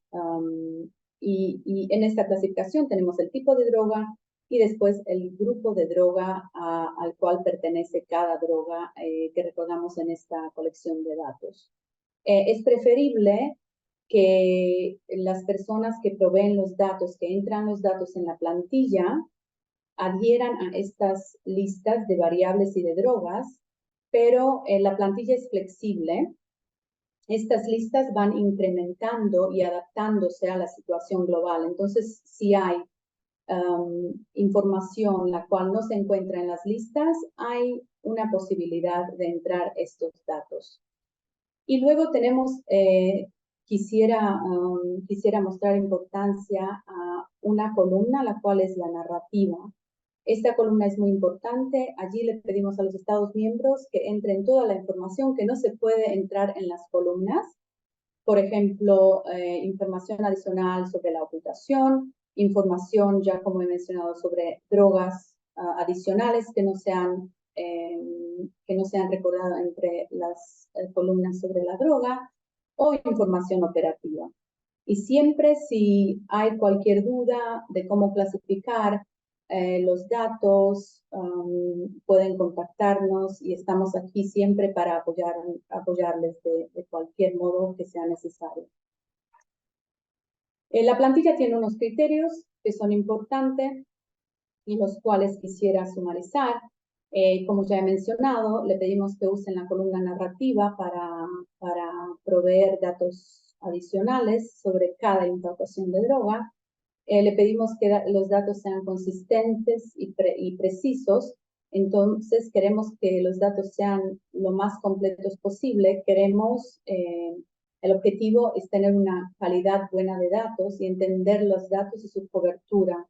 Y en esta clasificación tenemos el tipo de droga, y después el grupo de droga al cual pertenece cada droga que recordamos en esta colección de datos. Es preferible que las personas que proveen los datos, que entran los datos en la plantilla, adhieran a estas listas de variables y de drogas, pero la plantilla es flexible. Estas listas van incrementando y adaptándose a la situación global. Entonces, si hay información la cual no se encuentra en las listas, hay una posibilidad de entrar estos datos. Y luego tenemos, quisiera mostrar importancia a una columna, la cual es la narrativa. Esta columna es muy importante. Allí le pedimos a los Estados miembros que entren toda la información que no se puede entrar en las columnas. Por ejemplo, información adicional sobre la ocultación, información, ya como he mencionado, sobre drogas adicionales que no se han recordado entre las columnas sobre la droga, o información operativa. Y siempre si hay cualquier duda de cómo clasificar los datos, pueden contactarnos y estamos aquí siempre para apoyarles de cualquier modo que sea necesario. La plantilla tiene unos criterios que son importantes y los cuales quisiera sumarizar. Como ya he mencionado, le pedimos que usen la columna narrativa para proveer datos adicionales sobre cada incautación de droga. Le pedimos que los datos sean consistentes y precisos. Entonces, queremos que los datos sean lo más completos posible. El objetivo es tener una calidad buena de datos y entender los datos y su cobertura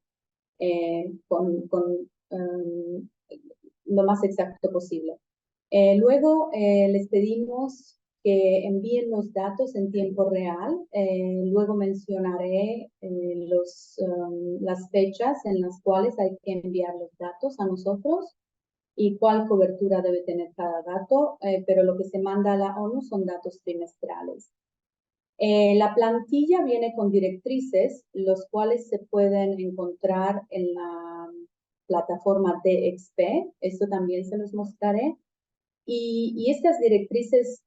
con lo más exacto posible. Luego, les pedimos que envíen los datos en tiempo real. Luego mencionaré las fechas en las cuales hay que enviar los datos a nosotros y cuál cobertura debe tener cada dato, pero lo que se manda a la ONU son datos trimestrales. La plantilla viene con directrices, los cuales se pueden encontrar en plataforma DXP, esto también se los mostraré. Y estas directrices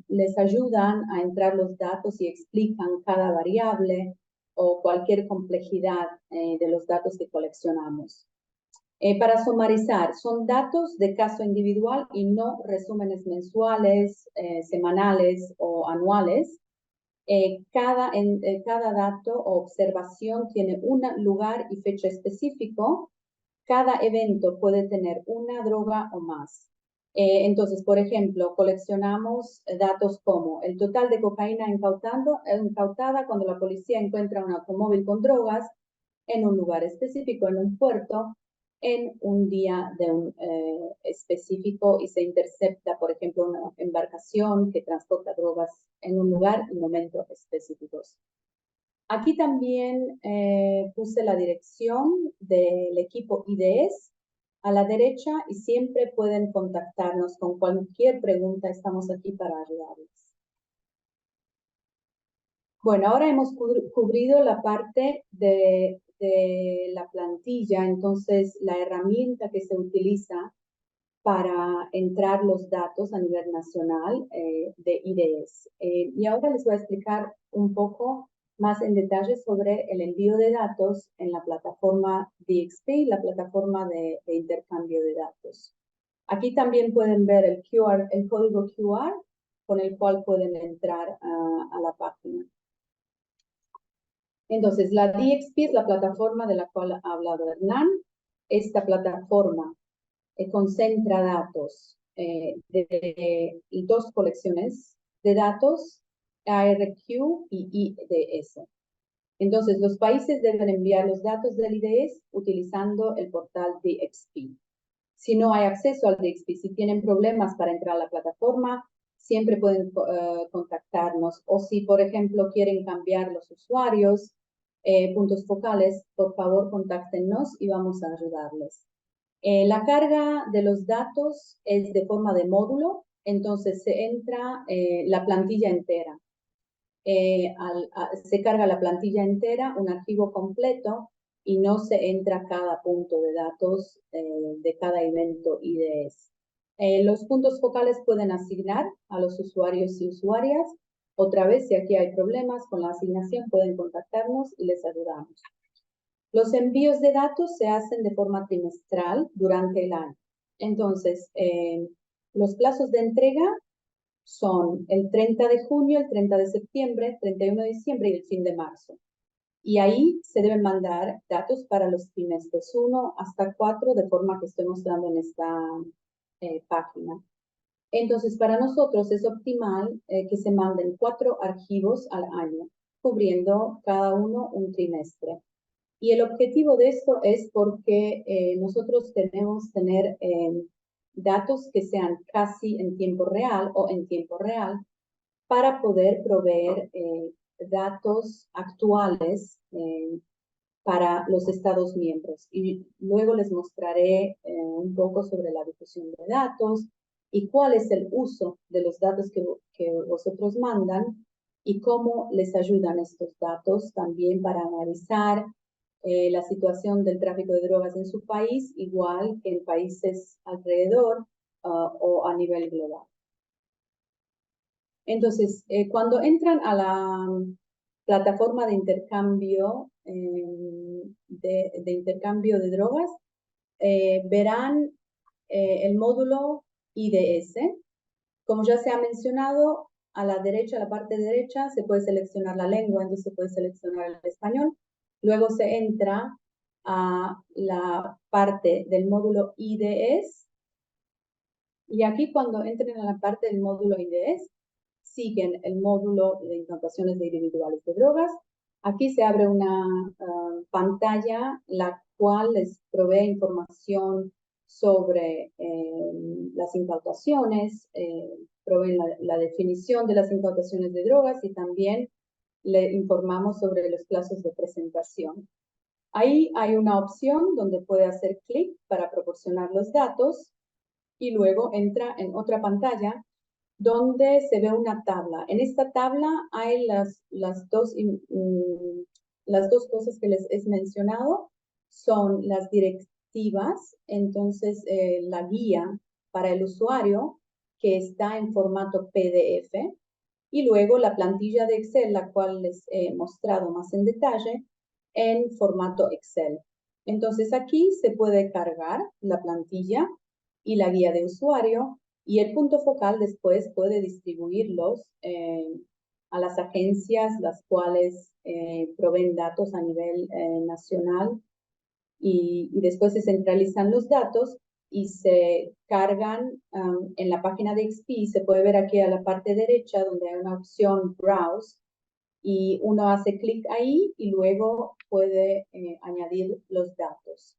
les ayudan a entrar los datos y explican cada variable o cualquier complejidad de los datos que coleccionamos. Para sumarizar, son datos de caso individual y no resúmenes mensuales, semanales o anuales. Cada dato o observación tiene un lugar y fecha específico. Cada evento puede tener una droga o más. Entonces, por ejemplo, coleccionamos datos como el total de cocaína incautada cuando la policía encuentra un automóvil con drogas en un lugar específico, en un puerto, en un día específico y se intercepta, por ejemplo, una embarcación que transporta drogas en un lugar y momentos específicos. Aquí también puse la dirección del equipo IDS a la derecha y siempre pueden contactarnos con cualquier pregunta. Estamos aquí para ayudarles. Bueno, ahora hemos cubrido la parte de la plantilla, entonces la herramienta que se utiliza para entrar los datos a nivel nacional de IDS. Y ahora les voy a explicar un poco más en detalle sobre el envío de datos en la plataforma DXP, la plataforma de intercambio de datos. Aquí también pueden ver el código QR con el cual pueden entrar a la página. Entonces, la DXP es la plataforma de la cual ha hablado Hernán. Esta plataforma concentra datos de dos colecciones de datos, ARQ y IDS. Entonces, los países deben enviar los datos del IDS utilizando el portal DXP. Si no hay acceso al DXP, si tienen problemas para entrar a la plataforma, siempre pueden contactarnos. O si, por ejemplo, quieren cambiar los usuarios, puntos focales, por favor, contáctenos y vamos a ayudarles. La carga de los datos es de forma de módulo, entonces se entra la plantilla entera. Se carga la plantilla entera, un archivo completo, y no se entra cada punto de datos de cada evento IDS. Los puntos focales pueden asignar a los usuarios y usuarias. Otra vez, si aquí hay problemas con la asignación, pueden contactarnos y les ayudamos. Los envíos de datos se hacen de forma trimestral durante el año. Entonces, los plazos de entrega son el 30 de junio, el 30 de septiembre, 31 de diciembre y el fin de marzo. Y ahí se deben mandar datos para los trimestres 1 hasta 4, de forma que estoy mostrando en esta página. Entonces, para nosotros es optimal que se manden 4 archivos al año, cubriendo cada uno un trimestre. Y el objetivo de esto es porque nosotros tenemos tener datos que sean casi en tiempo real o en tiempo real para poder proveer datos actuales para los Estados miembros. Y luego les mostraré un poco sobre la difusión de datos y cuál es el uso de los datos que vosotros mandan y cómo les ayudan estos datos también para analizar la situación del tráfico de drogas en su país, igual que en países alrededor o a nivel global. Entonces, cuando entran a la plataforma de intercambio de drogas, verán el módulo IDS. Como ya se ha mencionado, a la derecha, a la parte derecha, se puede seleccionar la lengua, entonces se puede seleccionar el español. Luego se entra a la parte del módulo IDS. Y aquí cuando entren a la parte del módulo IDS, siguen el módulo de incautaciones de individuales de drogas. Aquí se abre una pantalla, la cual les provee información sobre las incautaciones, proveen la definición de las incautaciones de drogas y también le informamos sobre los plazos de presentación. Ahí hay una opción donde puede hacer clic para proporcionar los datos y luego entra en otra pantalla donde se ve una tabla. En esta tabla hay las dos cosas que les he mencionado son las directivas, entonces la guía para el usuario que está en formato PDF, y luego la plantilla de Excel, la cual les he mostrado más en detalle, en formato Excel. Entonces aquí se puede cargar la plantilla y la guía de usuario, y el punto focal después puede distribuirlos a las agencias, las cuales proveen datos a nivel nacional, y después se centralizan los datos y se cargan en la página de XP. Se puede ver aquí a la parte derecha donde hay una opción Browse, y uno hace clic ahí y luego puede añadir los datos.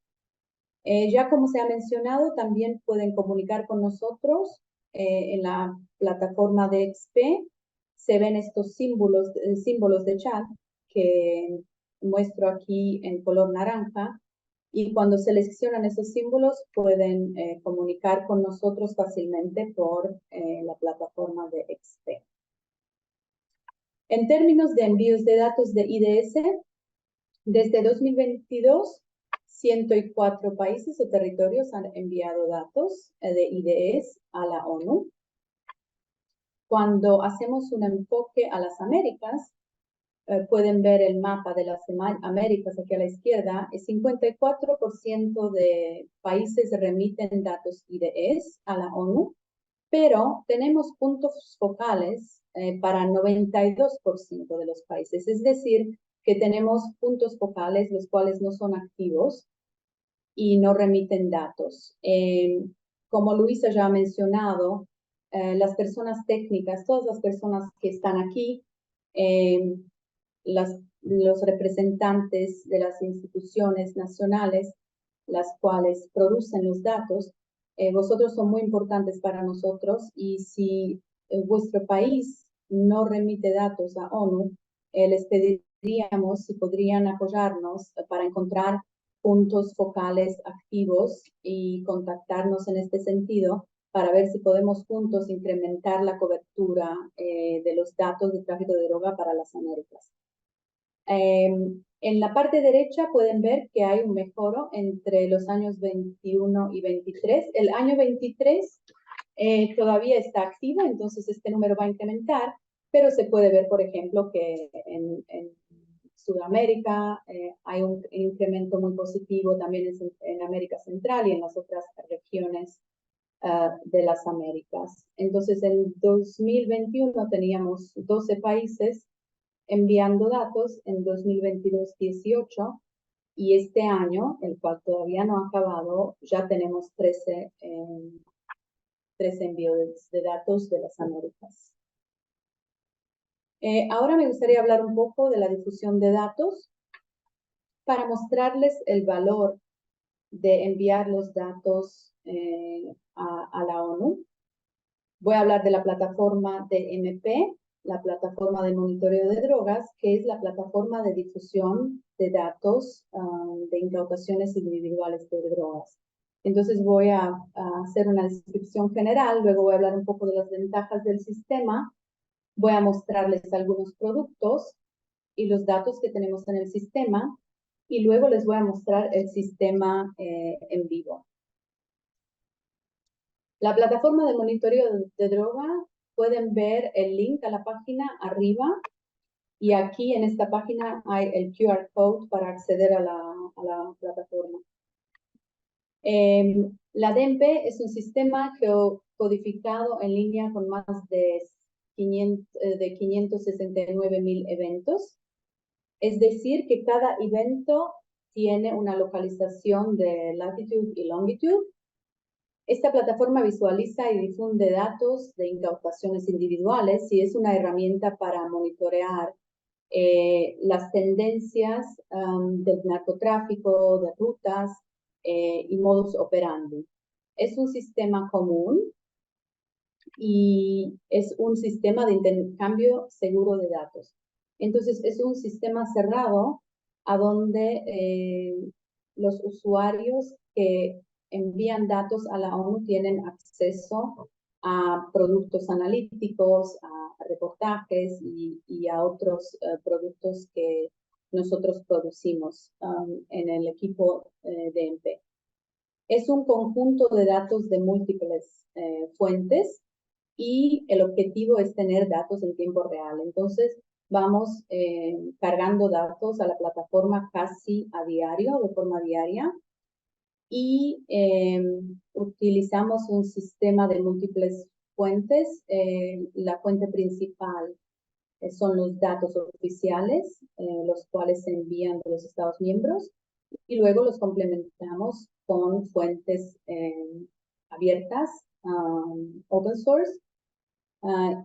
Ya como se ha mencionado, también pueden comunicar con nosotros en la plataforma de XP. Se ven estos símbolos de chat que muestro aquí en color naranja, y cuando seleccionan esos símbolos pueden comunicar con nosotros fácilmente por la plataforma de XP. En términos de envíos de datos de IDS, desde 2022, 104 países o territorios han enviado datos de IDS a la ONU. Cuando hacemos un enfoque a las Américas, pueden ver el mapa de las Américas aquí a la izquierda. El 54% de países remiten datos IDS a la ONU, pero tenemos puntos focales para 92% de los países. Es decir, que tenemos puntos focales los cuales no son activos y no remiten datos. Como Luisa ya ha mencionado, las personas técnicas, todas las personas que están aquí, los representantes de las instituciones nacionales, las cuales producen los datos, vosotros son muy importantes para nosotros, y si vuestro país no remite datos a ONU, les pediríamos si podrían apoyarnos para encontrar puntos focales activos y contactarnos en este sentido para ver si podemos juntos incrementar la cobertura de los datos de tráfico de droga para las Américas. En la parte derecha pueden ver que hay un mejoro entre los años 21 y 23. El año 23 todavía está activo, entonces este número va a incrementar, pero se puede ver, por ejemplo, que en Sudamérica hay un incremento muy positivo, también en América Central y en las otras regiones de las Américas. Entonces, en 2021 teníamos 12 países enviando datos, en 2022 18, y este año, el cual todavía no ha acabado, ya tenemos 13 envíos de datos de las Américas. Ahora me gustaría hablar un poco de la difusión de datos para mostrarles el valor de enviar los datos a la ONU. Voy a hablar de la plataforma de MP, la plataforma de monitoreo de drogas, que es la plataforma de difusión de datos de incautaciones individuales de drogas. Entonces voy a hacer una descripción general, luego voy a hablar un poco de las ventajas del sistema, voy a mostrarles algunos productos y los datos que tenemos en el sistema, y luego les voy a mostrar el sistema en vivo. La plataforma de monitoreo de droga, pueden ver el link a la página arriba, y aquí en esta página hay el QR code para acceder a la plataforma. La DEMPE es un sistema codificado en línea con más de 569,000 eventos. Es decir, que cada evento tiene una localización de latitud y longitud. Esta plataforma visualiza y difunde datos de incautaciones individuales y es una herramienta para monitorear las tendencias del narcotráfico, de rutas y modus operandi. Es un sistema común y es un sistema de intercambio seguro de datos. Entonces, es un sistema cerrado a donde los usuarios que envían datos a la ONU tienen acceso a productos analíticos, a reportajes y a otros productos que nosotros producimos en el equipo DMP. Es un conjunto de datos de múltiples fuentes y el objetivo es tener datos en tiempo real. Entonces, vamos cargando datos a la plataforma casi a diario, de forma diaria, y utilizamos un sistema de múltiples fuentes. La fuente principal son los datos oficiales, los cuales se envían de los Estados miembros, y luego los complementamos con fuentes abiertas, open source,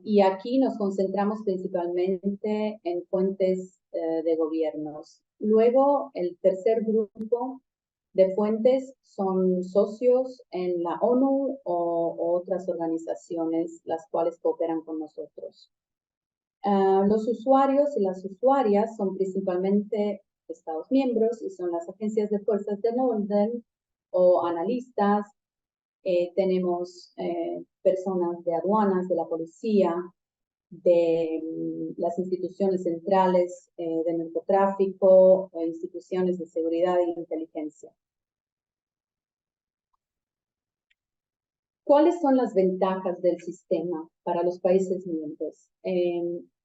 y aquí nos concentramos principalmente en fuentes de gobiernos. Luego, el tercer grupo de fuentes son socios en la ONU o otras organizaciones las cuales cooperan con nosotros. Los usuarios y las usuarias son principalmente Estados miembros y son las agencias de fuerzas del orden o analistas. Tenemos personas de aduanas, de la policía, de las instituciones centrales de narcotráfico, instituciones de seguridad e inteligencia. ¿Cuáles son las ventajas del sistema para los países miembros?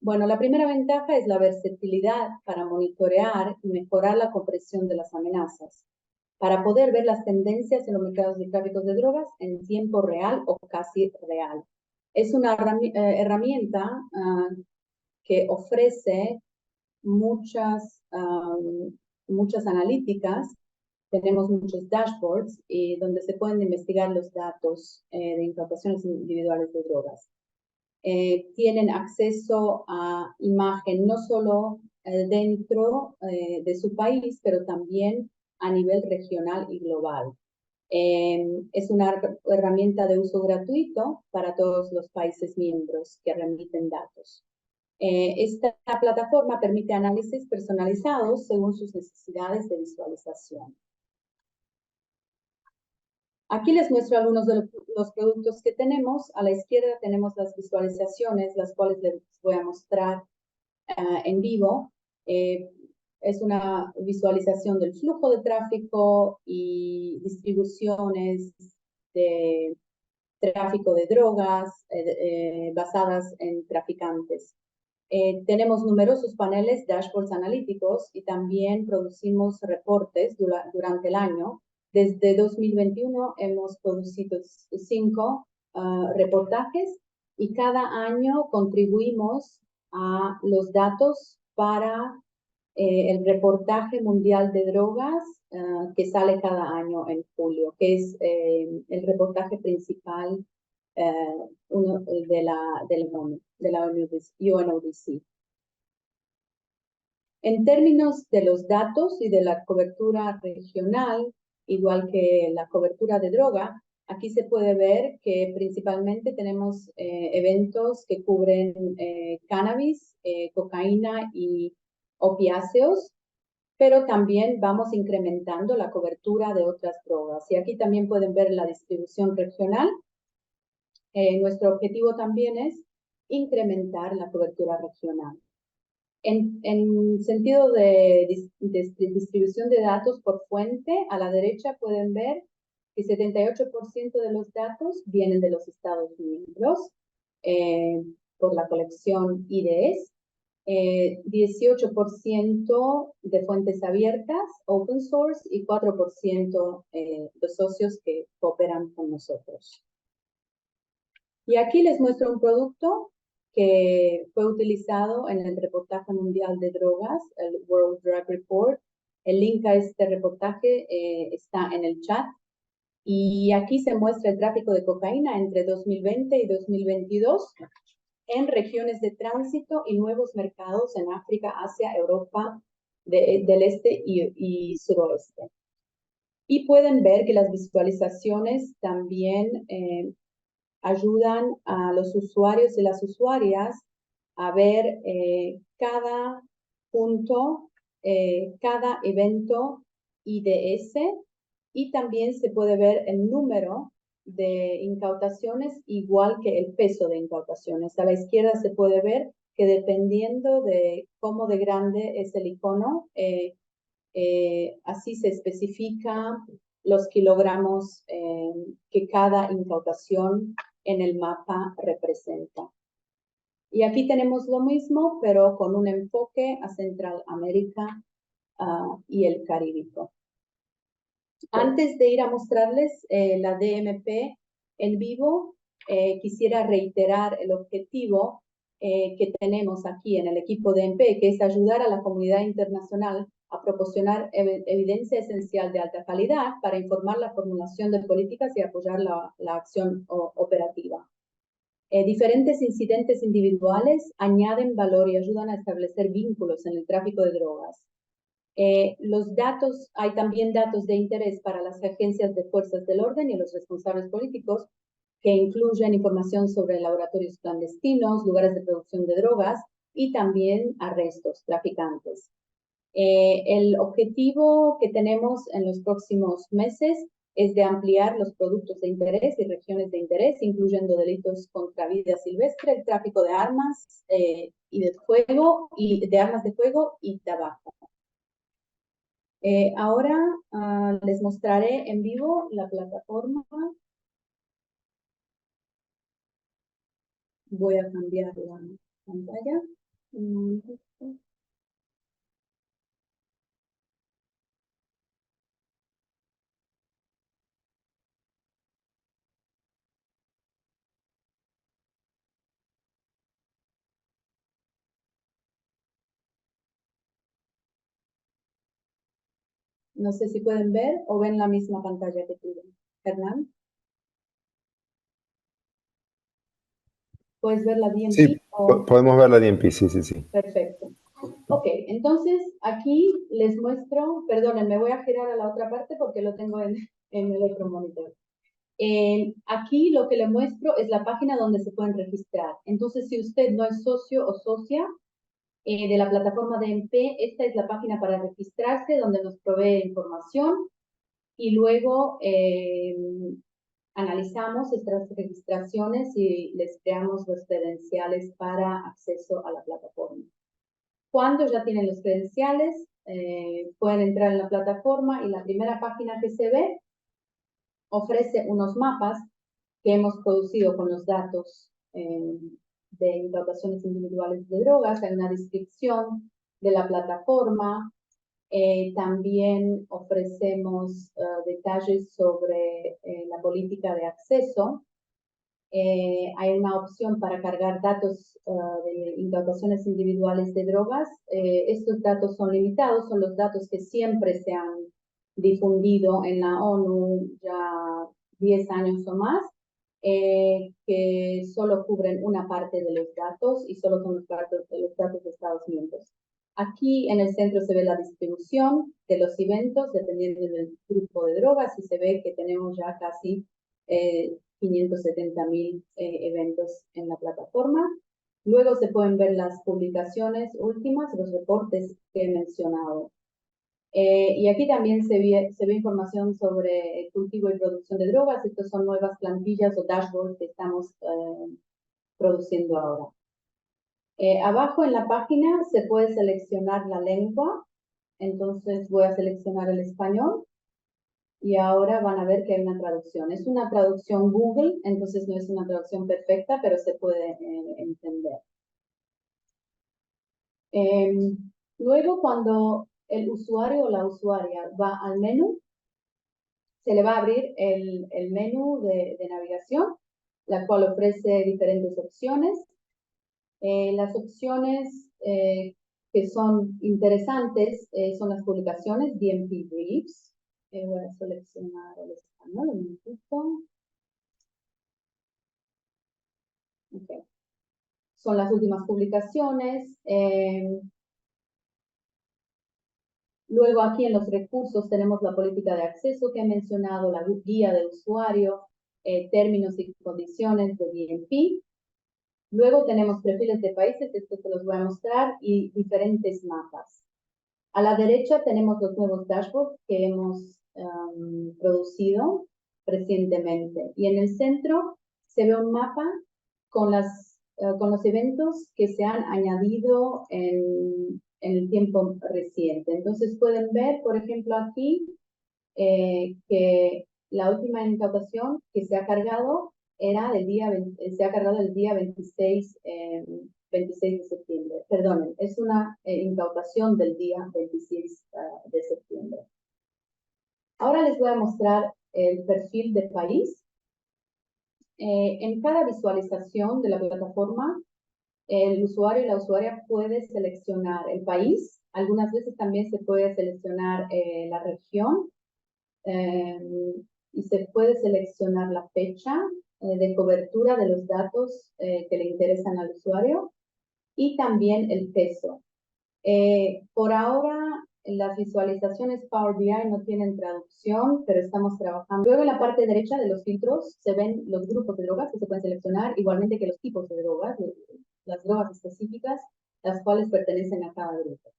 Bueno, la primera ventaja es la versatilidad para monitorear y mejorar la comprensión de las amenazas, para poder ver las tendencias en los mercados de tráfico de drogas en tiempo real o casi real. Es una herramienta que ofrece muchas analíticas. Tenemos muchos dashboards donde se pueden investigar los datos de incautaciones individuales de drogas. Tienen acceso a imagen no solo dentro de su país, pero también a nivel regional y global. Es una herramienta de uso gratuito para todos los países miembros que remiten datos. Esta plataforma permite análisis personalizados según sus necesidades de visualización. Aquí les muestro algunos de los productos que tenemos. A la izquierda tenemos las visualizaciones, las cuales les voy a mostrar en vivo. Es una visualización del flujo de tráfico y distribuciones de tráfico de drogas basadas en traficantes. Tenemos numerosos paneles, dashboards analíticos y también producimos reportes durante el año. Desde 2021 hemos producido 5 reportajes y cada año contribuimos a los datos para el reportaje mundial de drogas que sale cada año en julio, que es el reportaje principal de la UNODC. En términos de los datos y de la cobertura regional, igual que la cobertura de droga, aquí se puede ver que principalmente tenemos eventos que cubren cannabis, cocaína y opiáceos, pero también vamos incrementando la cobertura de otras drogas. Y aquí también pueden ver la distribución regional. Nuestro objetivo también es incrementar la cobertura regional. En sentido de distribución de datos por fuente, a la derecha pueden ver que 78% de los datos vienen de los Estados miembros por la colección IDS, 18% de fuentes abiertas, open source, y 4% de socios que cooperan con nosotros. Y aquí les muestro un producto que fue utilizado en el reportaje mundial de drogas, el World Drug Report. El link a este reportaje está en el chat. Y aquí se muestra el tráfico de cocaína entre 2020 y 2022 en regiones de tránsito y nuevos mercados en África, Asia, Europa del Este y Suroeste. Y pueden ver que las visualizaciones también ayudan a los usuarios y las usuarias a ver cada punto, cada evento IDS, y también se puede ver el número de incautaciones igual que el peso de incautaciones. A la izquierda se puede ver que dependiendo de cómo de grande es el icono, así se especifica los kilogramos que cada incautación en el mapa representa. Y aquí tenemos lo mismo, pero con un enfoque a Centroamérica y el Caríbico. Antes de ir a mostrarles la DMP en vivo, quisiera reiterar el objetivo que tenemos aquí en el equipo DMP, que es ayudar a la comunidad internacional a proporcionar evidencia esencial de alta calidad para informar la formulación de políticas y apoyar la acción operativa. Diferentes incidentes individuales añaden valor y ayudan a establecer vínculos en el tráfico de drogas. Los datos, hay también datos de interés para las agencias de fuerzas del orden y los responsables políticos, que incluyen información sobre laboratorios clandestinos, lugares de producción de drogas y también arrestos, traficantes. El objetivo que tenemos en los próximos meses es de ampliar los productos de interés y regiones de interés, incluyendo delitos contra vida silvestre, el tráfico de armas y de armas de fuego y tabaco. Ahora les mostraré en vivo la plataforma. Voy a cambiar la pantalla. No sé si pueden ver o ven la misma pantalla que tuve. Hernán, ¿puedes ver la DMP? Sí, podemos ver la DMP, sí, sí, sí. Perfecto. Ok, entonces aquí les muestro, perdonen, me voy a girar a la otra parte porque lo tengo en el otro monitor. Aquí lo que les muestro es la página donde se pueden registrar. Entonces, si usted no es socio o socia de la plataforma DMP, esta es la página para registrarse, donde nos provee información y luego analizamos estas registraciones y les creamos los credenciales para acceso a la plataforma. Cuando ya tienen los credenciales, pueden entrar en la plataforma y la primera página que se ve ofrece unos mapas que hemos producido con los datos de incautaciones individuales de drogas. Hay una descripción de la plataforma. También ofrecemos detalles sobre la política de acceso. Hay una opción para cargar datos de incautaciones individuales de drogas. Estos datos son limitados, son los datos que siempre se han difundido en la ONU ya 10 años o más, que solo cubren una parte de los datos y solo son los datos de Estados miembros. Aquí en el centro se ve la distribución de los eventos dependiendo del grupo de drogas y se ve que tenemos ya casi 570.000 eventos en la plataforma. Luego se pueden ver las publicaciones últimas, los reportes que he mencionado. Y aquí también se ve información sobre el cultivo y producción de drogas. Estas son nuevas plantillas o dashboards que estamos produciendo ahora. Abajo en la página se puede seleccionar la lengua. Entonces voy a seleccionar el español. Y ahora van a ver que hay una traducción. Es una traducción Google, entonces no es una traducción perfecta, pero se puede entender. Luego, cuando el usuario o la usuaria va al menú, se le va a abrir el menú de navegación, la cual ofrece diferentes opciones. Las opciones que son interesantes son las publicaciones, DMP Briefs. Voy a seleccionar el español un momentito. Okay. Son las últimas publicaciones. Luego aquí en los recursos tenemos la política de acceso que he mencionado, la guía de usuario, términos y condiciones de DMP. Luego tenemos perfiles de países, esto se los voy a mostrar, y diferentes mapas. A la derecha tenemos los nuevos dashboards que hemos producido recientemente. Y en el centro se ve un mapa con las con los eventos que se han añadido en el tiempo reciente. Entonces pueden ver, por ejemplo, aquí que la última incautación que se ha cargado era se ha cargado el día 26 de septiembre. Perdonen, es una incautación del día 26 de septiembre. Ahora les voy a mostrar el perfil del país. En cada visualización de la plataforma, el usuario y la usuaria puede seleccionar el país. Algunas veces también se puede seleccionar la región y se puede seleccionar la fecha de cobertura de los datos que le interesan al usuario y también el peso. Por ahora, las visualizaciones Power BI no tienen traducción, pero estamos trabajando. Luego en la parte derecha de los filtros se ven los grupos de drogas que se pueden seleccionar, igualmente que los tipos de drogas, las drogas específicas, las cuales pertenecen a cada grupo.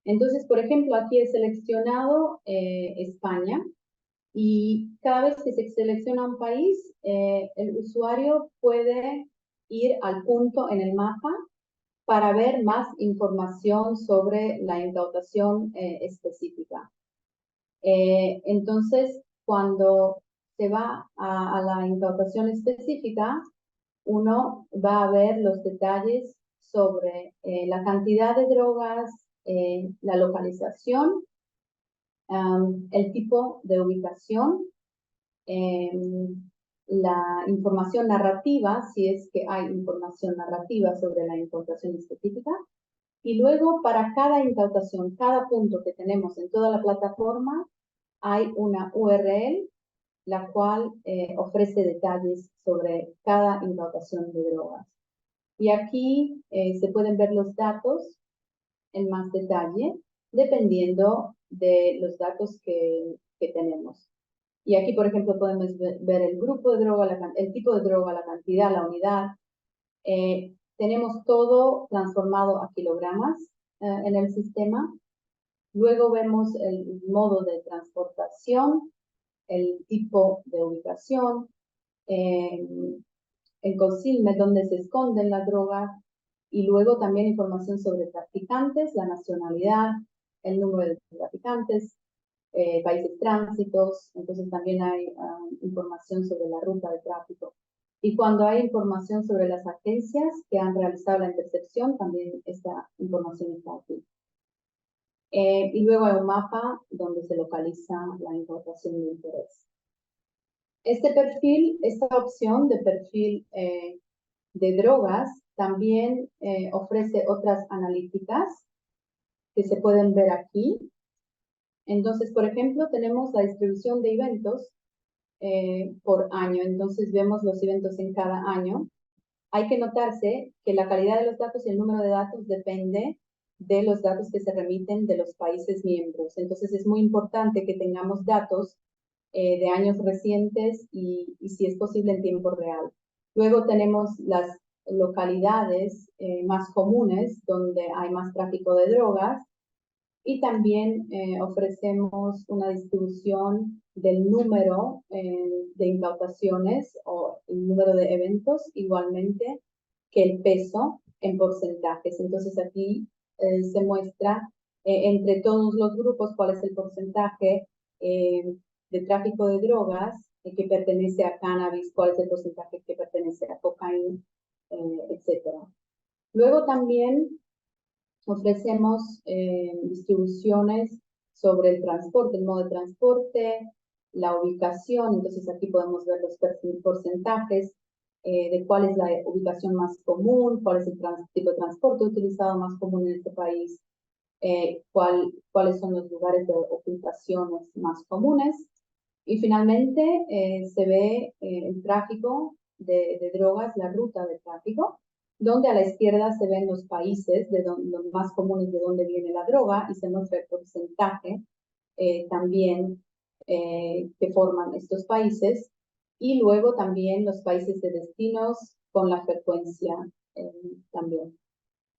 Entonces, por ejemplo, aquí he seleccionado España, y cada vez que se selecciona un país, el usuario puede ir al punto en el mapa para ver más información sobre la incautación específica. Entonces, cuando se va a la incautación específica, uno va a ver los detalles sobre la cantidad de drogas, la localización, el tipo de ubicación, la información narrativa, si es que hay información narrativa sobre la incautación específica, y luego para cada incautación, cada punto que tenemos en toda la plataforma, hay una URL, la cual ofrece detalles sobre cada incautación de drogas. Y aquí se pueden ver los datos en más detalle, dependiendo de los datos que tenemos. Y aquí, por ejemplo, podemos ver el grupo de droga, el tipo de droga, la cantidad, la unidad. Tenemos todo transformado a kilogramas en el sistema. Luego vemos el modo de transportación, el tipo de ubicación, el consignment, donde se esconden las drogas, y luego también información sobre traficantes, la nacionalidad, el número de traficantes, países tránsitos, entonces también hay información sobre la ruta de tráfico. Y cuando hay información sobre las agencias que han realizado la intercepción, también esta información está aquí. Y luego hay un mapa donde se localiza la incautación de interés. Este perfil, esta opción de perfil de drogas, también ofrece otras analíticas que se pueden ver aquí. Entonces, por ejemplo, tenemos la distribución de eventos por año. Entonces, vemos los eventos en cada año. Hay que notarse que la calidad de los datos y el número de datos depende de los datos que se remiten de los países miembros. Entonces, es muy importante que tengamos datos de años recientes y si es posible en tiempo real. Luego tenemos las localidades más comunes donde hay más tráfico de drogas y también ofrecemos una distribución del número de incautaciones o el número de eventos, igualmente que el peso en porcentajes. Entonces aquí se muestra entre todos los grupos cuál es el porcentaje de tráfico de drogas que pertenece a cannabis, cuál es el porcentaje que pertenece a cocaína, etc. Luego también ofrecemos distribuciones sobre el transporte, el modo de transporte, la ubicación. Entonces aquí podemos ver los porcentajes de cuál es la ubicación más común, cuál es el tipo de transporte utilizado más común en este país, cuáles son los lugares de ocultaciones más comunes. Y finalmente se ve el tráfico de drogas, la ruta de tráfico, donde a la izquierda se ven los países los más comunes de donde viene la droga y se muestra el porcentaje también que forman estos países, y luego también los países de destinos con la frecuencia también.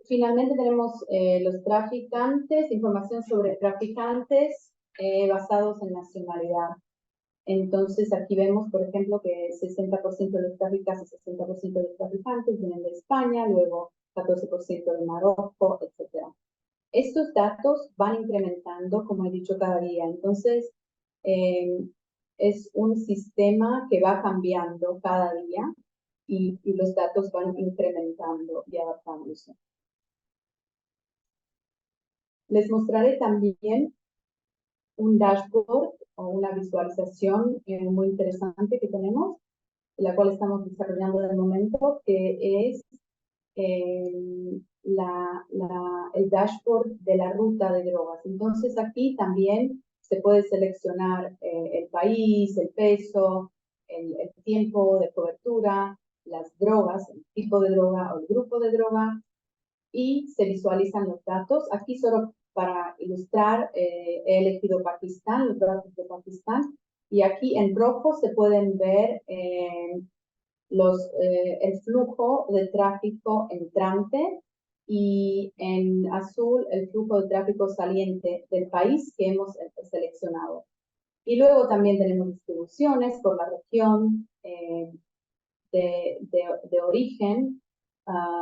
Finalmente tenemos los traficantes, información sobre traficantes basados en nacionalidad. Entonces aquí vemos, por ejemplo, que 60% de los traficantes, 60% de los traficantes vienen de España, luego 14% de Marruecos, etc. Estos datos van incrementando, como he dicho, cada día. Entonces, es un sistema que va cambiando cada día y los datos van incrementando y adaptándose. Les mostraré también un dashboard o una visualización muy interesante que tenemos, la cual estamos desarrollando de momento, que es el dashboard de la ruta de drogas. Entonces aquí también se puede seleccionar el país, el peso, el tiempo de cobertura, las drogas, el tipo de droga o el grupo de droga, y se visualizan los datos. Aquí solo para ilustrar he elegido Pakistán, los datos de Pakistán, y aquí en rojo se pueden ver el flujo de tráfico entrante y en azul el flujo de tráfico saliente del país que hemos seleccionado. Y luego también tenemos distribuciones por la región de origen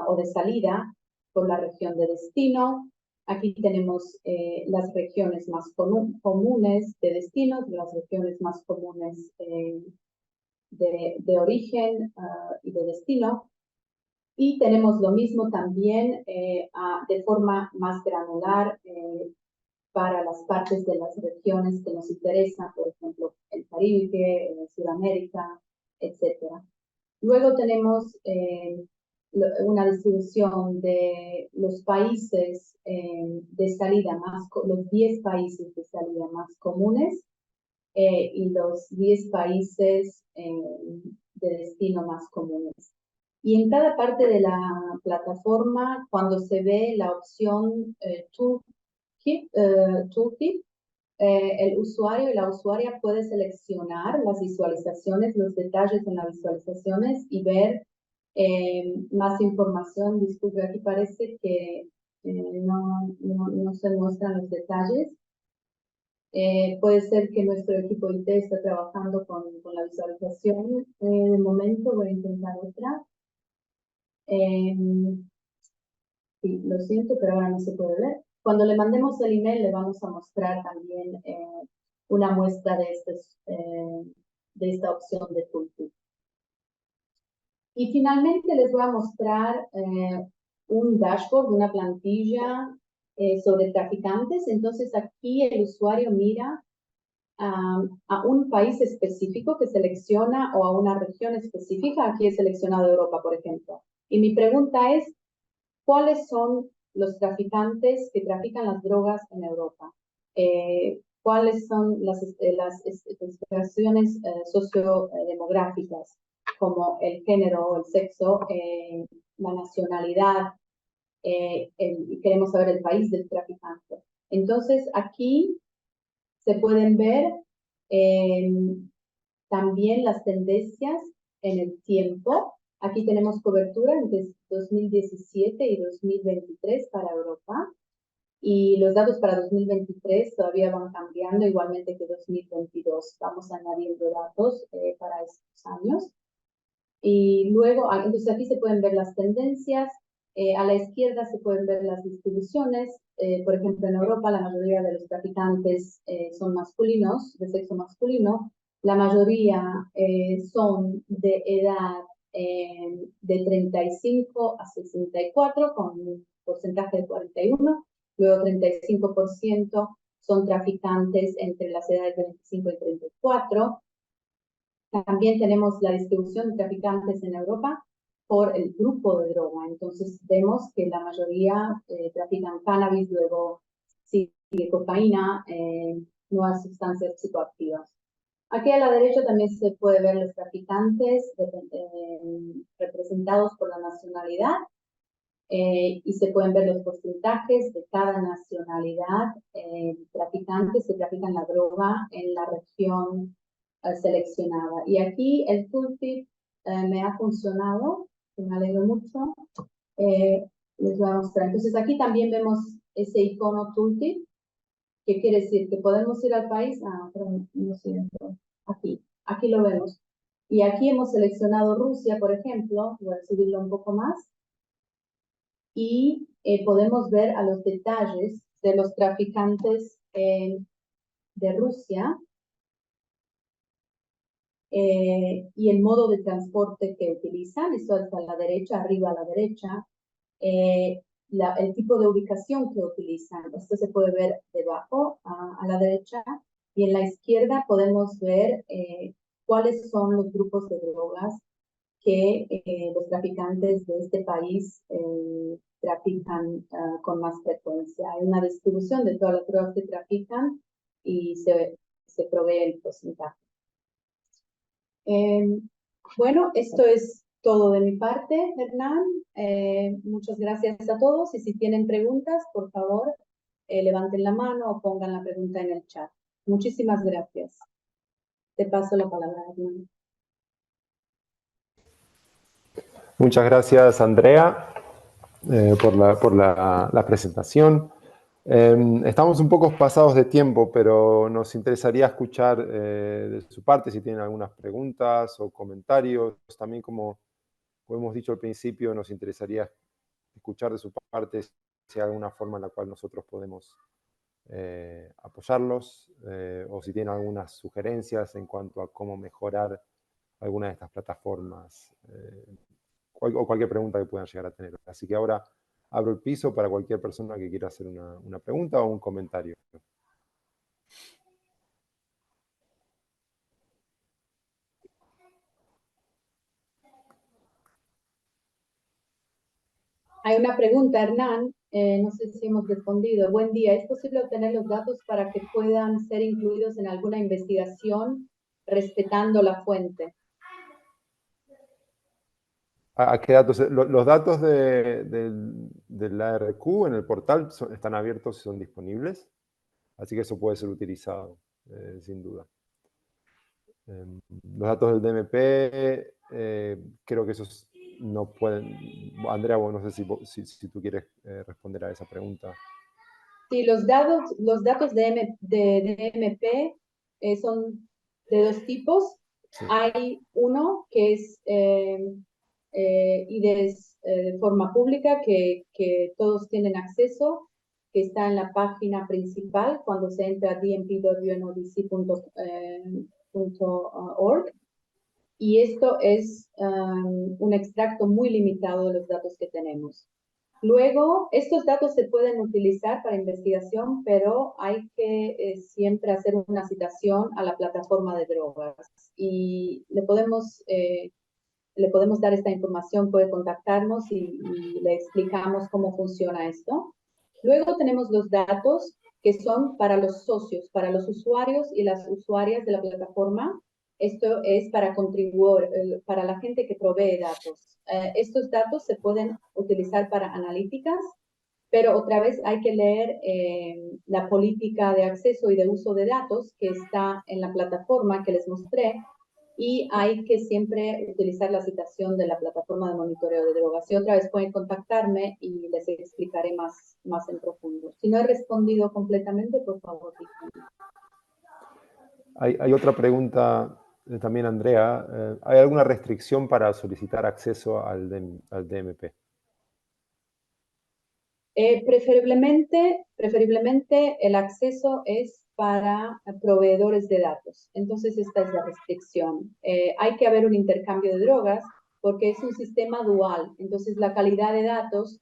o de salida, por la región de destino. Aquí tenemos las regiones más comunes de destino, las regiones más comunes de origen y de destino. Y tenemos lo mismo también de forma más granular para las partes de las regiones que nos interesan, por ejemplo, el Caribe, Sudamérica, etc. Luego tenemos una distribución de los países de salida los 10 países de salida más comunes y los 10 países de destino más comunes. Y en cada parte de la plataforma, cuando se ve la opción Tooltip, el usuario y la usuaria puede seleccionar las visualizaciones, los detalles en las visualizaciones y ver más información. Disculpe, aquí parece que no se muestran los detalles. Puede ser que nuestro equipo IT está trabajando con la visualización. De momento voy a intentar otra. Sí, lo siento, pero ahora no se puede ver. Cuando le mandemos el email le vamos a mostrar también una muestra de esta opción de Tooltip. Y finalmente les voy a mostrar un dashboard, una plantilla sobre traficantes. Entonces aquí el usuario mira a un país específico que selecciona o a una región específica. Aquí he seleccionado Europa, por ejemplo. Y mi pregunta es, ¿cuáles son los traficantes que trafican las drogas en Europa? ¿Cuáles son las especificaciones sociodemográficas, como el género o el sexo, la nacionalidad? Queremos saber el país del traficante. Entonces, aquí se pueden ver también las tendencias en el tiempo. Aquí tenemos cobertura entre 2017 y 2023 para Europa. Y los datos para 2023 todavía van cambiando, igualmente que 2022. Vamos añadiendo datos para estos años. Y luego, entonces aquí se pueden ver las tendencias. A la izquierda se pueden ver las distribuciones. Por ejemplo, en Europa la mayoría de los traficantes son masculinos, de sexo masculino. La mayoría son de edad de 35 a 64, con un porcentaje de 41. Luego 35% son traficantes entre las edades de 25 y 34. También tenemos la distribución de traficantes en Europa por el grupo de droga. Entonces vemos que la mayoría trafican cannabis, luego sigue cocaína, nuevas sustancias psicoactivas. Aquí a la derecha también se puede ver los traficantes representados por la nacionalidad y se pueden ver los porcentajes de cada nacionalidad traficantes que trafican la droga en la región seleccionada. Y aquí el Tooltip me ha funcionado, me alegro mucho. Les voy a mostrar. Entonces aquí también vemos ese icono Tooltip, que quiere decir que podemos ir al país. Perdón, no siento. Aquí lo vemos. Y aquí hemos seleccionado Rusia, por ejemplo, voy a subirlo un poco más, y podemos ver a los detalles de los traficantes de Rusia y el modo de transporte que utilizan. Esto está a la derecha, arriba a la derecha. El tipo de ubicación que utilizan. Esto se puede ver debajo a la derecha. Y en la izquierda podemos ver cuáles son los grupos de drogas que los traficantes de este país trafican con más frecuencia. Hay una distribución de todas las drogas que trafican y se provee el porcentaje. Bueno, esto es todo de mi parte, Hernán. Muchas gracias a todos y si tienen preguntas, por favor, levanten la mano o pongan la pregunta en el chat. Muchísimas gracias. Te paso la palabra, Hernán. Muchas gracias, Andrea, por la presentación. Estamos un poco pasados de tiempo, pero nos interesaría escuchar de su parte si tienen algunas preguntas o comentarios. También, como hemos dicho al principio, nos interesaría escuchar de su parte si hay alguna forma en la cual nosotros podemos apoyarlos o si tienen algunas sugerencias en cuanto a cómo mejorar alguna de estas plataformas o cualquier pregunta que puedan llegar a tener. Así que ahora abro el piso para cualquier persona que quiera hacer una pregunta o un comentario. Hay una pregunta, Hernán, no sé si hemos respondido. Buen día, ¿es posible obtener los datos para que puedan ser incluidos en alguna investigación respetando la fuente? ¿A qué datos? Los datos del ARQ en el portal están abiertos y son disponibles, así que eso puede ser utilizado, sin duda. Los datos del DMP, creo que esos no pueden... Andrea, vos no sé si tú quieres responder a esa pregunta. Sí, los datos de DMP son de dos tipos. Sí. Hay uno que es IDs de forma pública que todos tienen acceso, que está en la página principal cuando se entra a dmp.unodc.org. Y esto es un extracto muy limitado de los datos que tenemos. Luego, estos datos se pueden utilizar para investigación, pero hay que siempre hacer una citación a la plataforma de drogas. Y le podemos dar esta información, puede contactarnos y le explicamos cómo funciona esto. Luego tenemos los datos que son para los socios, para los usuarios y las usuarias de la plataforma. Esto es para contribuir, para la gente que provee datos. Estos datos se pueden utilizar para analíticas, pero otra vez hay que leer la política de acceso y de uso de datos que está en la plataforma que les mostré, y hay que siempre utilizar la citación de la plataforma de monitoreo de drogas. Y otra vez pueden contactarme y les explicaré más en profundo. Si no he respondido completamente, por favor, díganme. Hay otra pregunta también, Andrea. ¿Hay alguna restricción para solicitar acceso al DMP? Preferiblemente el acceso es para proveedores de datos. Entonces, esta es la restricción. Hay que haber un intercambio de drogas porque es un sistema dual. Entonces, la calidad de datos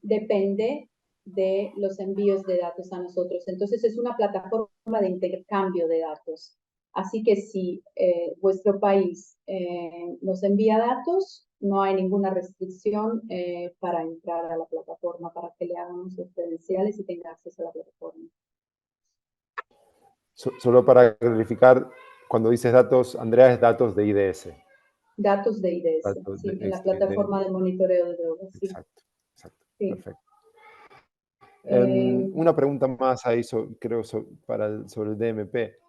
depende de los envíos de datos a nosotros. Entonces, es una plataforma de intercambio de datos. Así que si vuestro país nos envía datos, no hay ninguna restricción para entrar a la plataforma, para que le hagamos los credenciales y tenga acceso a la plataforma. Solo para clarificar, cuando dices datos, Andrea, es datos de IDS. Datos de IDS, Datos sí, en la plataforma de monitoreo de drogas. Sí. Exacto, Sí. perfecto. Una pregunta más ahí, creo, sobre el DMP.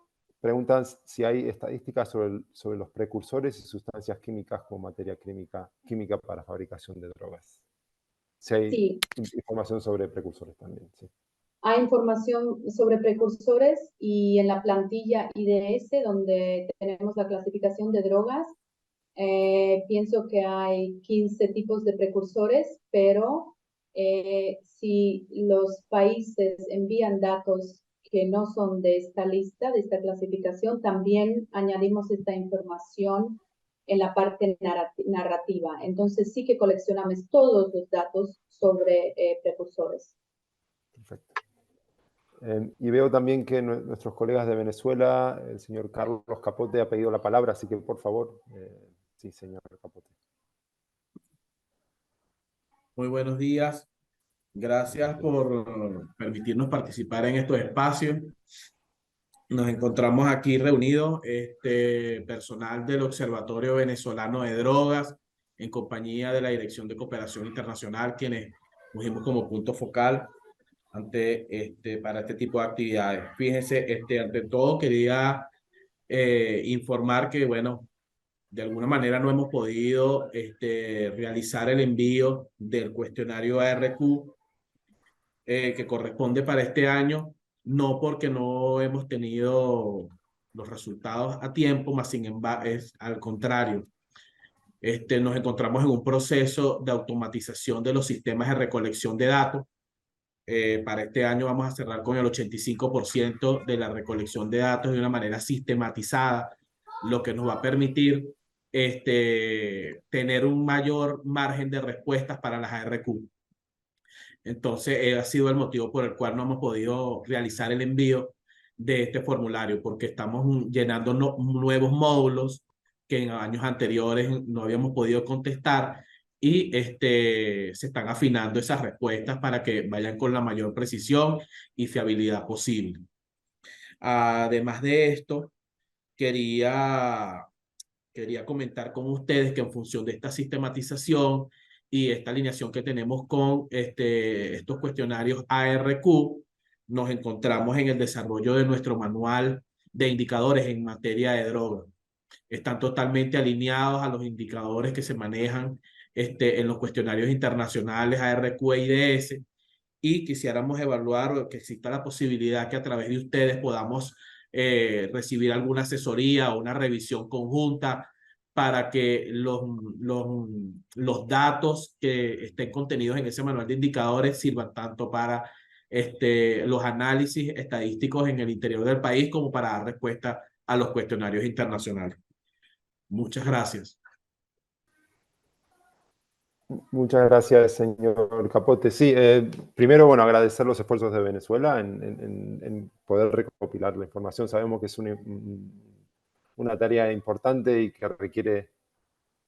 Preguntan si hay estadísticas sobre los precursores y sustancias químicas como materia química para fabricación de drogas. Si hay información sobre precursores también, sí. Hay información sobre precursores y en la plantilla IDS, donde tenemos la clasificación de drogas, pienso que hay 15 tipos de precursores, pero si los países envían datos que no son de esta lista, de esta clasificación, también añadimos esta información en la parte narrativa. Entonces sí que coleccionamos todos los datos sobre precursores. Perfecto. Y veo también que nuestros colegas de Venezuela, el señor Carlos Capote, ha pedido la palabra, así que por favor, sí, señor Capote. Muy buenos días. Gracias por permitirnos participar en estos espacios. Nos encontramos aquí reunidos, personal del Observatorio Venezolano de Drogas, en compañía de la Dirección de Cooperación Internacional, quienes pusimos como punto focal para este tipo de actividades. Fíjense, ante todo quería informar que, bueno, de alguna manera no hemos podido realizar el envío del cuestionario ARQ que corresponde para este año, no porque no hemos tenido los resultados a tiempo, más sin embargo, es al contrario. Nos encontramos en un proceso de automatización de los sistemas de recolección de datos. Para este año vamos a cerrar con el 85% de la recolección de datos de una manera sistematizada, lo que nos va a permitir tener un mayor margen de respuestas para las ARQ. Entonces, ha sido el motivo por el cual no hemos podido realizar el envío de este formulario, porque estamos llenando nuevos módulos que en años anteriores no habíamos podido contestar y se están afinando esas respuestas para que vayan con la mayor precisión y fiabilidad posible. Además de esto, quería comentar con ustedes que en función de esta sistematización y esta alineación que tenemos con estos cuestionarios ARQ, nos encontramos en el desarrollo de nuestro manual de indicadores en materia de droga. Están totalmente alineados a los indicadores que se manejan en los cuestionarios internacionales ARQ e IDS, y quisiéramos evaluar o que exista la posibilidad que a través de ustedes podamos recibir alguna asesoría o una revisión conjunta para que los datos que estén contenidos en ese manual de indicadores sirvan tanto para los análisis estadísticos en el interior del país como para dar respuesta a los cuestionarios internacionales. Muchas gracias. Muchas gracias, señor Capote. Sí, primero, bueno, agradecer los esfuerzos de Venezuela en poder recopilar la información. Sabemos que es una tarea importante y que requiere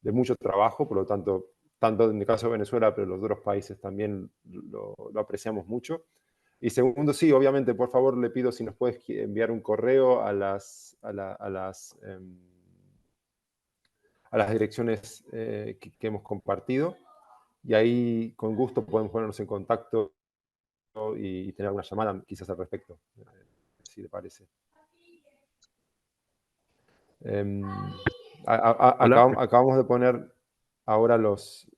de mucho trabajo, por lo tanto, tanto en el caso de Venezuela, pero los otros países también lo apreciamos mucho. Y segundo, sí, obviamente, por favor, le pido si nos puedes enviar un correo a las direcciones que hemos compartido, y ahí con gusto podemos ponernos en contacto y tener una llamada quizás al respecto, si le parece. Acabamos de poner ahora las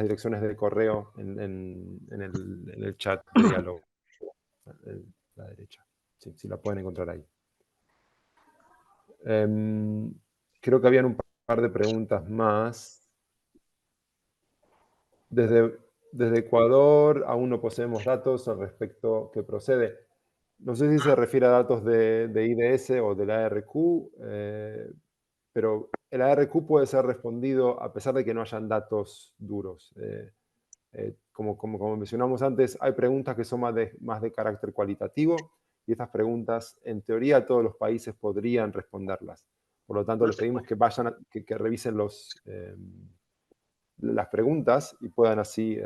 direcciones de correo en el chat de diálogo, en la derecha. Sí, sí, la pueden encontrar ahí. Creo que habían un par de preguntas más. Desde Ecuador aún no poseemos datos al respecto que procede. No sé si se refiere a datos de IDS o del ARQ, pero el ARQ puede ser respondido a pesar de que no hayan datos duros. Como mencionamos antes, hay preguntas que son más de carácter cualitativo, y estas preguntas, en teoría, todos los países podrían responderlas. Por lo tanto, les pedimos que que revisen las preguntas y puedan así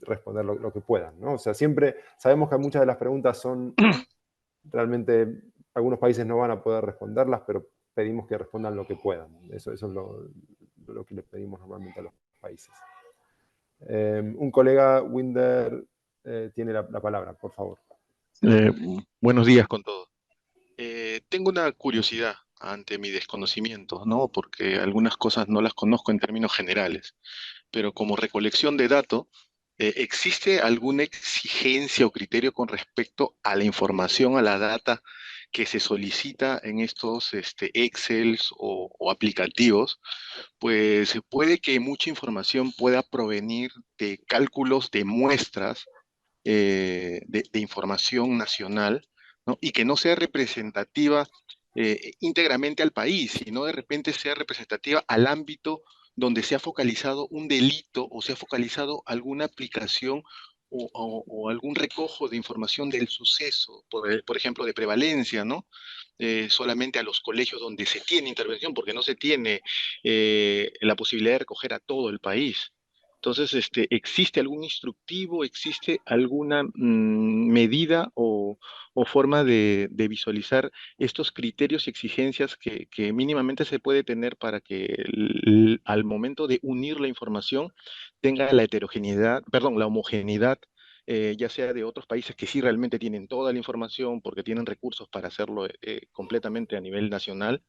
responder lo que puedan, ¿no? O sea, siempre sabemos que muchas de las preguntas son realmente, algunos países no van a poder responderlas, pero pedimos que respondan lo que puedan. Eso es lo que les pedimos normalmente a los países. Un colega, Winder, tiene la palabra, por favor. Buenos días con todos. Tengo una curiosidad ante mi desconocimiento, ¿no? Porque algunas cosas no las conozco en términos generales, pero como recolección de datos, ¿existe alguna exigencia o criterio con respecto a la información, a la data que se solicita en estos Excels o aplicativos? Pues puede que mucha información pueda provenir de cálculos de muestras de información nacional, ¿no? Y que no sea representativa íntegramente al país, sino de repente sea representativa al ámbito donde se ha focalizado un delito o se ha focalizado alguna aplicación o algún recojo de información del suceso, por ejemplo, de prevalencia, ¿no? Solamente a los colegios donde se tiene intervención, porque no se tiene la posibilidad de recoger a todo el país. Entonces, ¿existe algún instructivo, existe alguna medida o forma de visualizar estos criterios y exigencias que mínimamente se puede tener para que al momento de unir la información tenga la heterogeneidad, perdón, la homogeneidad, ya sea de otros países que sí realmente tienen toda la información porque tienen recursos para hacerlo completamente a nivel nacional?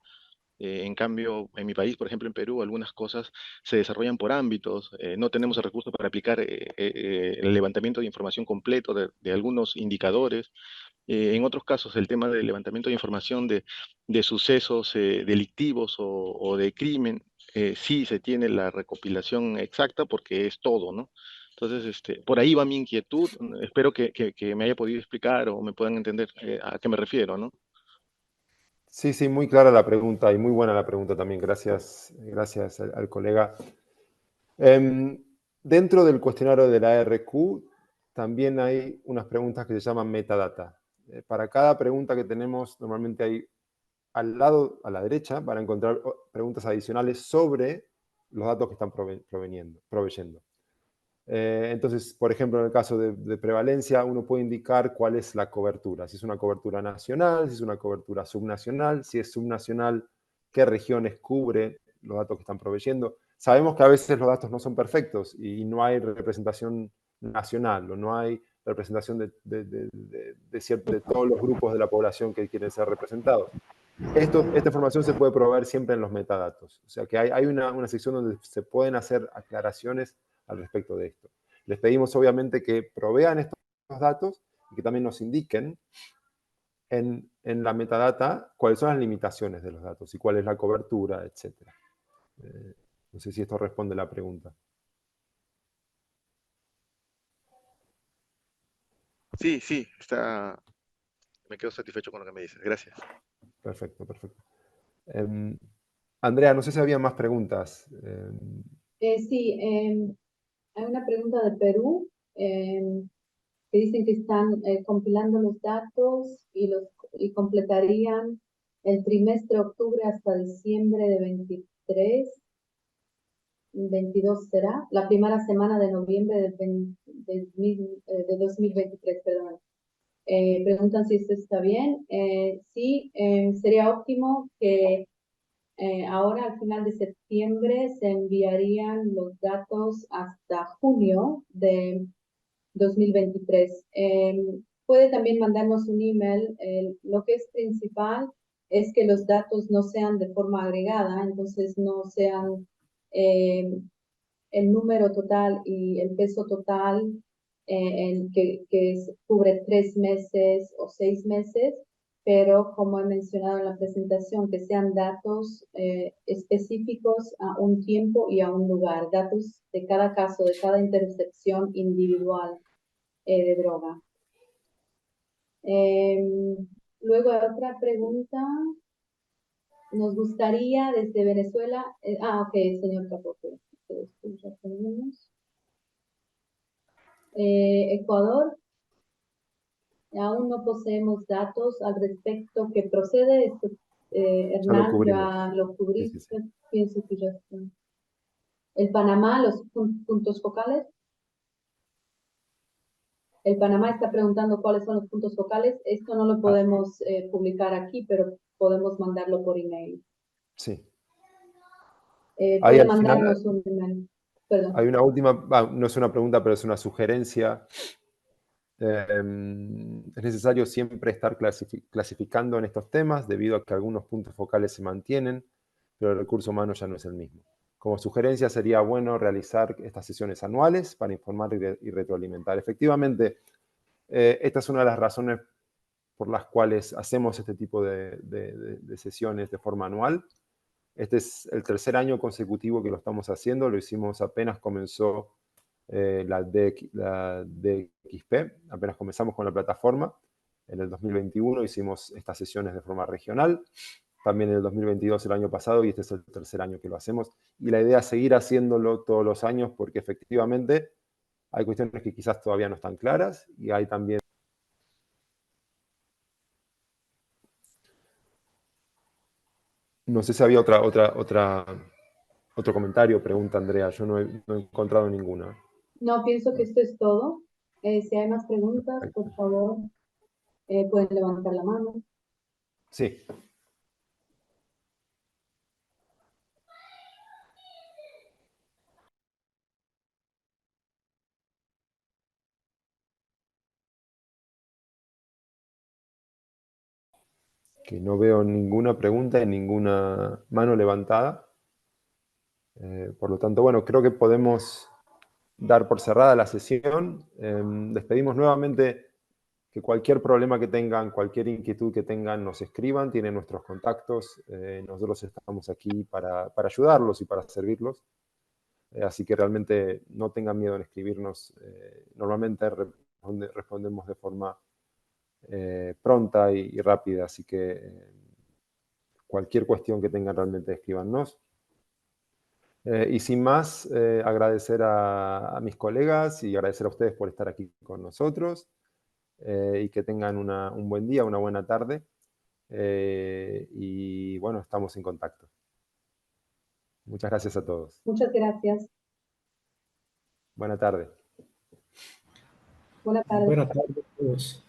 En cambio, en mi país, por ejemplo, en Perú, algunas cosas se desarrollan por ámbitos. No tenemos el recurso para aplicar el levantamiento de información completo de algunos indicadores. En otros casos, el tema del levantamiento de información de sucesos delictivos o de crimen, sí se tiene la recopilación exacta porque es todo, ¿no? Entonces, por ahí va mi inquietud. Espero que me haya podido explicar o me puedan entender a qué me refiero, ¿no? Sí, sí, muy clara la pregunta y muy buena la pregunta también. Gracias, gracias al colega. Dentro del cuestionario de la ARQ también hay unas preguntas que se llaman metadata. Para cada pregunta que tenemos, normalmente hay al lado, a la derecha, van a encontrar preguntas adicionales sobre los datos que están proveyendo. Entonces, por ejemplo, en el caso de prevalencia, uno puede indicar cuál es la cobertura. Si es una cobertura nacional, si es una cobertura subnacional, si es subnacional, qué regiones cubre los datos que están proveyendo. Sabemos que a veces los datos no son perfectos y no hay representación nacional o no hay representación de todos los grupos de la población que quieren ser representados. Esta información se puede proveer siempre en los metadatos. O sea que hay una sección donde se pueden hacer aclaraciones al respecto de esto. Les pedimos obviamente que provean estos datos y que también nos indiquen en la metadata cuáles son las limitaciones de los datos y cuál es la cobertura, etc. No sé si esto responde a la pregunta. Sí, sí, me quedo satisfecho con lo que me dices. Gracias. Perfecto, perfecto. Andrea, no sé si había más preguntas. Sí, hay una pregunta de Perú que dicen que están compilando los datos y completarían el trimestre octubre hasta diciembre de 23, 22 será, la primera semana de noviembre de 2023, perdón. Preguntan si esto está bien. Sí, sería óptimo que ahora al final de septiembre se enviarían los datos hasta junio de 2023. Puede también mandarnos un email. Lo que es principal es que los datos no sean de forma agregada, entonces no sean el número total y el peso total que cubre 3 meses o 6 meses, pero como he mencionado en la presentación, que sean datos específicos a un tiempo y a un lugar, datos de cada caso, de cada intercepción individual de droga. Luego otra pregunta. Nos gustaría desde Venezuela, ok, señor Capote, ya tenemos. Ecuador, aún no poseemos datos al respecto que procede. Esto, Ya lo Hernán, cubrimos. ya lo Sí, cubriste, sí, sí. pienso que ya está. El Panamá, los puntos focales. El Panamá está preguntando cuáles son los puntos focales. Esto no lo podemos publicar aquí, pero podemos mandarlo por email. Sí. Ahí Puede al final mandarnos un email. Perdón. hay una última, no es una pregunta, pero es una sugerencia. Es necesario siempre estar clasificando en estos temas debido a que algunos puntos focales se mantienen, pero el recurso humano ya no es el mismo. Como sugerencia sería bueno realizar estas sesiones anuales para informar y retroalimentar. Efectivamente, esta es una de las razones por las cuales hacemos este tipo de sesiones de forma anual. Este es el tercer año consecutivo que lo estamos haciendo, lo hicimos apenas comenzó la DXP, apenas comenzamos con la plataforma. En el 2021 hicimos estas sesiones de forma regional, también en el 2022, el año pasado, y este es el tercer año que lo hacemos. Y la idea es seguir haciéndolo todos los años porque efectivamente hay cuestiones que quizás todavía no están claras y hay también... No sé si había otro comentario, pregunta Andrea. Yo no he encontrado ninguna. No, pienso que esto es todo. Si hay más preguntas, por favor, pueden levantar la mano. Sí. Que no veo ninguna pregunta y ninguna mano levantada. Por lo tanto, bueno, creo que podemos dar por cerrada la sesión. Les pedimos nuevamente que cualquier problema que tengan, cualquier inquietud que tengan, nos escriban, tienen nuestros contactos. Nosotros estamos aquí para ayudarlos y para servirlos. Así que realmente no tengan miedo en escribirnos. Normalmente respondemos de forma pronta y rápida, así que cualquier cuestión que tengan realmente escríbanos. Y sin más, agradecer a mis colegas y agradecer a ustedes por estar aquí con nosotros y que tengan un buen día, una buena tarde y bueno, estamos en contacto. Muchas gracias a todos. Muchas gracias. Buena tarde. Buenas tardes. Buenas tardes a todos.